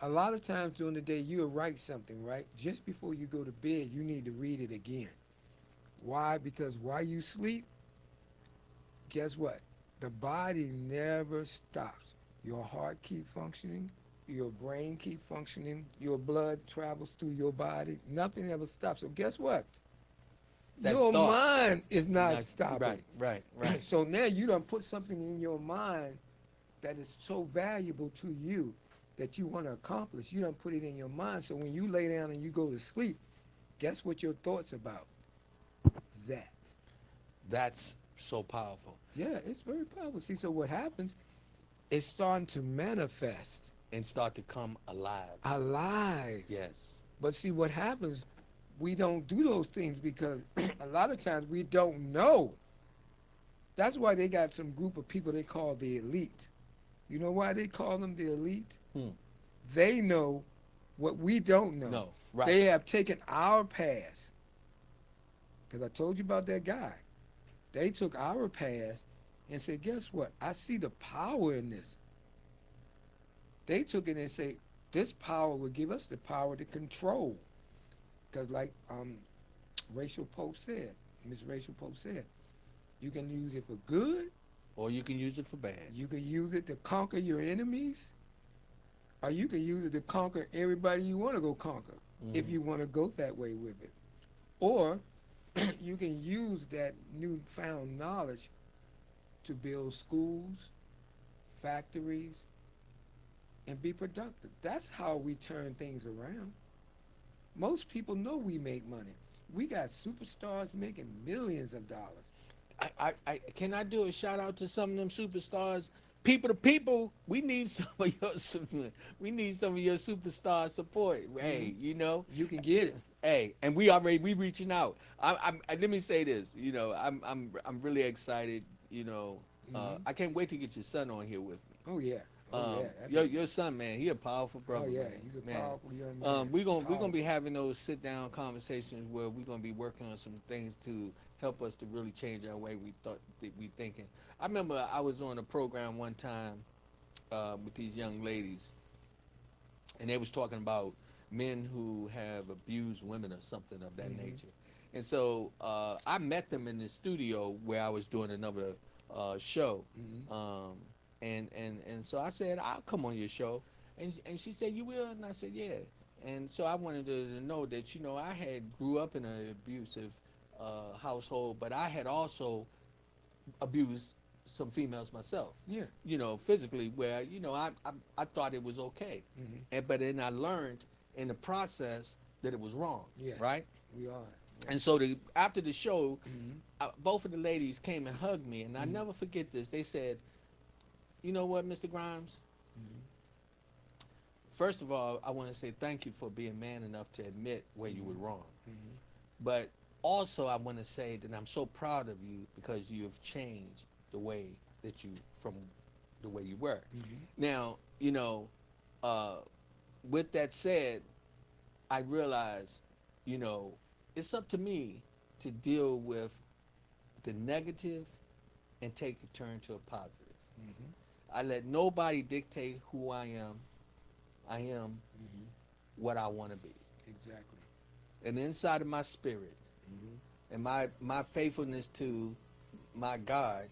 a lot of times during the day, you'll write something, right? Just before you go to bed, you need to read it again. Why? Because while you sleep, guess what? The body never stops. Your heart keep functioning, your brain keep functioning, your blood travels through your body. Nothing ever stops. So guess what? That Your thought. mind is not That's- stopping. right. So now you done put something in your mind that is so valuable to you that you want to accomplish. You done put it in your mind. So when you lay down and you go to sleep, guess what your thoughts about? That. That's so powerful. Yeah, it's very powerful. See, so what happens, it's starting to manifest And start to come alive. alive. Yes. But see, what happens, we don't do those things because a lot of times we don't know. That's why they got some group of people they call the elite. You know why they call them the elite? Hmm. They know what we don't know. No. Right. They have taken our past. Because I told you about that guy. They took our past and said, guess what? I see the power in this. They took it and said, this power will give us the power to control. Because like Rachel Pope said, Miss Rachel Pope said, you can use it for good. Or you can use it for bad. You can use it to conquer your enemies. Or you can use it to conquer everybody you want to go conquer, if you want to go that way with it. Or you can use that newfound knowledge to build schools, factories, and be productive. That's how we turn things around. Most people know we make money. We got superstars making millions of dollars. I can I do a shout out to some of them superstars? people to people, we need some of your we need some of your superstar support. Hey, you know, You can get it. hey, and we reaching out. Let me say this. You know, I'm really excited. You know, I can't wait to get your son on here with me. Oh yeah. Oh yeah. Your son, man, he a powerful Oh brother. yeah. Man. He's a Man. powerful young man. We're gonna be having those sit down conversations where we're gonna be working on some things to help us to really change our way we thinking. I remember I was on a program one time with these young ladies, and they was talking about men who have abused women or something of that nature. And so I met them in the studio where I was doing another show, and so I said I'll come on your show, and she said you will, and I said yeah. And so I wanted to know that I had grew up in an abusive household, but I had also abused some females myself. Yeah. Physically, where I thought it was okay, but then I learned in the process that it was wrong. Yeah. Right. We are. And so after the show, both of the ladies came and hugged me, and I never forget this. They said, "You know what, Mr. Grimes? First of all, I want to say thank you for being man enough to admit where you were wrong. But also, I want to say that I'm so proud of you because you have changed the way that you from the way you were. Now, with that said, I realize, it's up to me to deal with the negative and take a turn to a positive. I let nobody dictate who I am. I am what I want to be. Exactly. And inside of my spirit and my faithfulness to my God,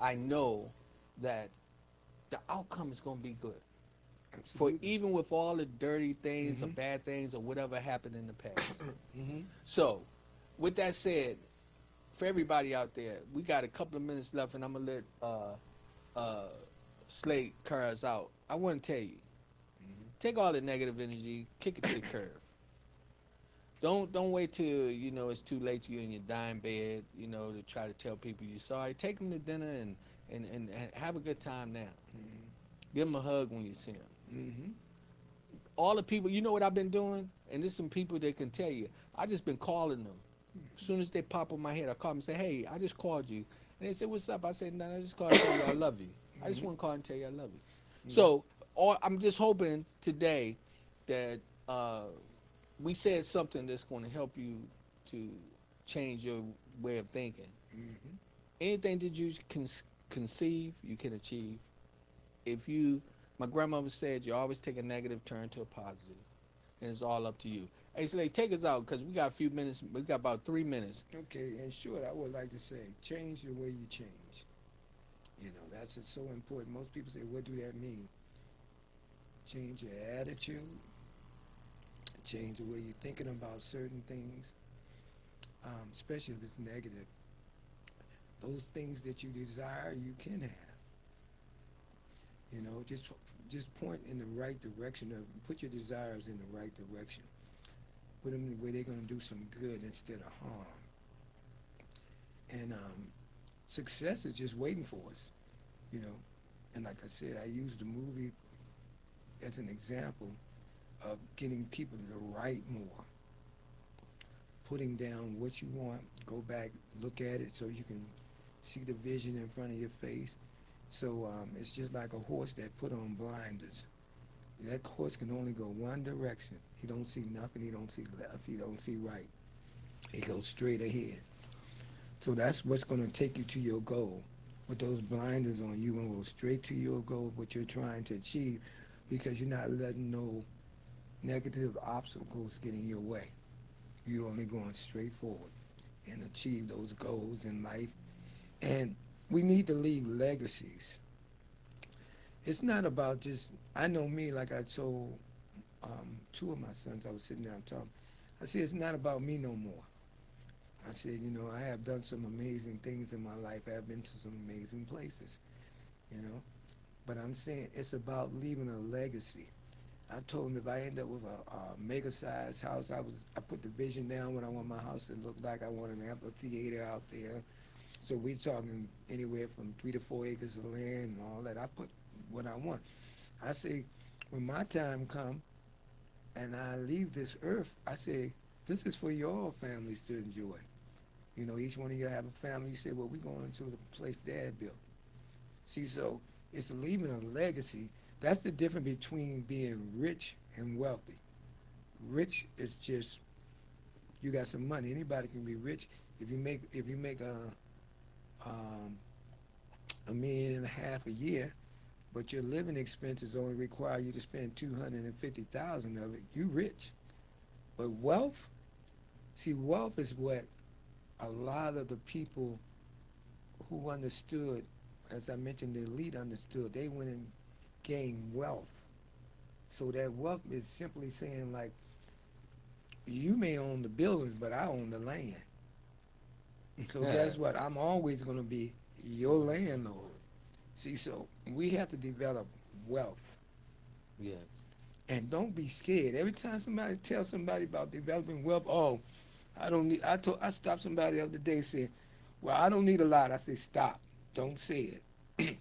I know that the outcome is going to be good. For even with all the dirty things or bad things or whatever happened in the past. So, with that said, for everybody out there, we got a couple of minutes left, and I'm gonna let Slate cars out. I want to tell you, take all the negative energy, kick it to the curb. Don't wait till it's too late to you in your dying bed, to try to tell people you're sorry. Take them to dinner and have a good time now. Give them a hug when you see them. All the people, you know what I've been doing, and there's some people that can tell you. I just been calling them. As soon as they pop on my head, I call them and say, "Hey, I just called you." And they say, "What's up?" I said, "No, I just called to tell you I love you. I just want to call and tell you I love you." So, I'm just hoping today that we said something that's going to help you to change your way of thinking. Anything that you conceive, you can achieve. My grandmother said, you always take a negative turn to a positive, and it's all up to you. Hey, Slade, take us out because we got a few minutes. We got about 3 minutes. Okay, and sure, I would like to say, change the way you change. That's just so important. Most people say, what do that mean? Change your attitude, change the way you're thinking about certain things, especially if it's negative. Those things that you desire, you can have. Just point in the right direction. Put your desires in the right direction. Put them in the way they're going to do some good instead of harm. And success is just waiting for us. And like I said, I use the movie as an example of getting people to write more. Putting down what you want, go back, look at it so you can see the vision in front of your face. So it's just like a horse that put on blinders. That horse can only go one direction. He don't see nothing, he don't see left, he don't see right. He goes straight ahead. So that's what's going to take you to your goal. With those blinders on, you're going to go straight to your goal, what you're trying to achieve, because you're not letting no negative obstacles get in your way. You're only going straight forward and achieve those goals in life. And we need to leave legacies. It's not about just, I know me, like I told two of my sons, I was sitting down talking, I said, it's not about me no more. I said, I have done some amazing things in my life. I have been to some amazing places, But I'm saying it's about leaving a legacy. I told him if I end up with a mega-sized house, I put the vision down what I want my house to look like. I want an amphitheater out there So we talking anywhere from 3 to 4 acres of land and all that. I put what I want. I say, when my time come and I leave this earth, I say, this is for your families to enjoy. You know, each one of you have a family. You say, well, we're going to the place Dad built. See, so it's leaving a legacy. That's the difference between being rich and wealthy. Rich is just you got some money. Anybody can be rich if you make um, 1.5 million a year, but your living expenses only require you to spend 250,000 of it. You rich, but wealth. See, wealth is what a lot of the people who understood, as I mentioned, the elite understood. They went and gained wealth. So that wealth is simply saying like, you may own the buildings, but I own the land. So guess what? I'm always going to be your landlord. See, so we have to develop wealth. Yes. And don't be scared. Every time somebody tells somebody about developing wealth, oh, I don't need. I stopped somebody the other day saying, well, I don't need a lot. I say, stop. Don't say it.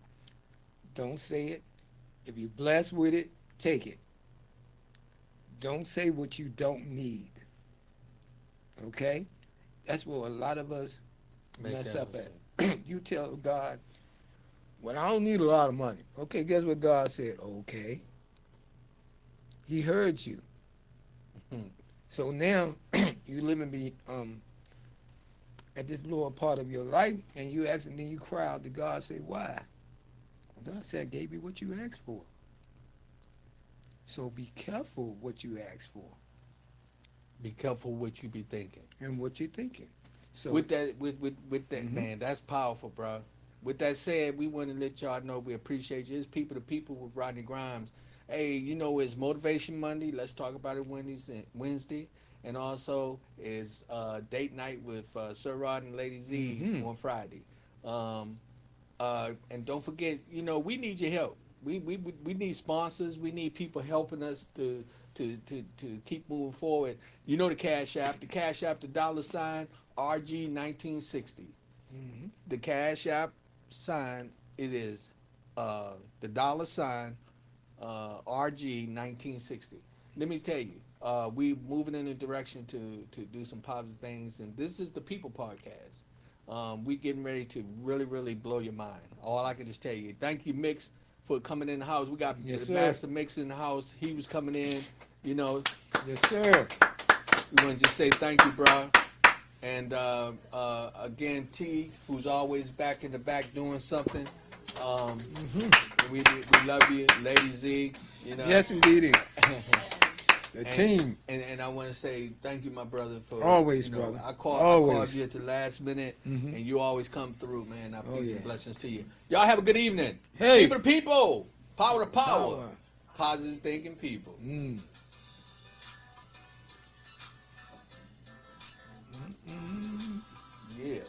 Don't say it. If you're blessed with it, take it. Don't say what you don't need. Okay? That's where a lot of us mess up at. You tell God, well, I don't need a lot of money. Okay, guess what God said? Okay. He heard you. So now you living at this lower part of your life, and you ask, and then you cry out to God, say, why? Well, God said, I gave you what you asked for. So be careful what you ask for Be careful what you be thinking. and what you're thinking. So With that, man, that's powerful, bro. With that said, we want to let y'all know we appreciate you. It's People to People with Rodney Grimes. Hey, you know it's Motivation Monday. Let's talk about it Wednesday. And also is date night with Sir Rod and Lady Z on Friday. And don't forget, you know, we need your help. We need sponsors. We need people helping us to keep moving forward. You know the Cash App. The Cash App, the $ RG1960. The Cash App sign, it is the $ RG1960. Let me tell you, we moving in a direction to do some positive things, and this is the People Podcast. We getting ready to really, really blow your mind. All I can just tell you, thank you, Mix, for coming in the house. We got Yes, the sir. Master Mix in the house. He was coming in, you know. yes, sir. We want to just say thank you, bro. And again, T, who's always back in the back doing something. We love you, Lady Z. You know. Yes, indeed. The team. And I want to say thank you, my brother, for Always, you know, brother. I called Always. you at the last minute, and you always come through, man. I peace yeah. and blessings to you. Y'all have a good evening. Hey. People to people, power to power, Power. positive thinking people. Yeah.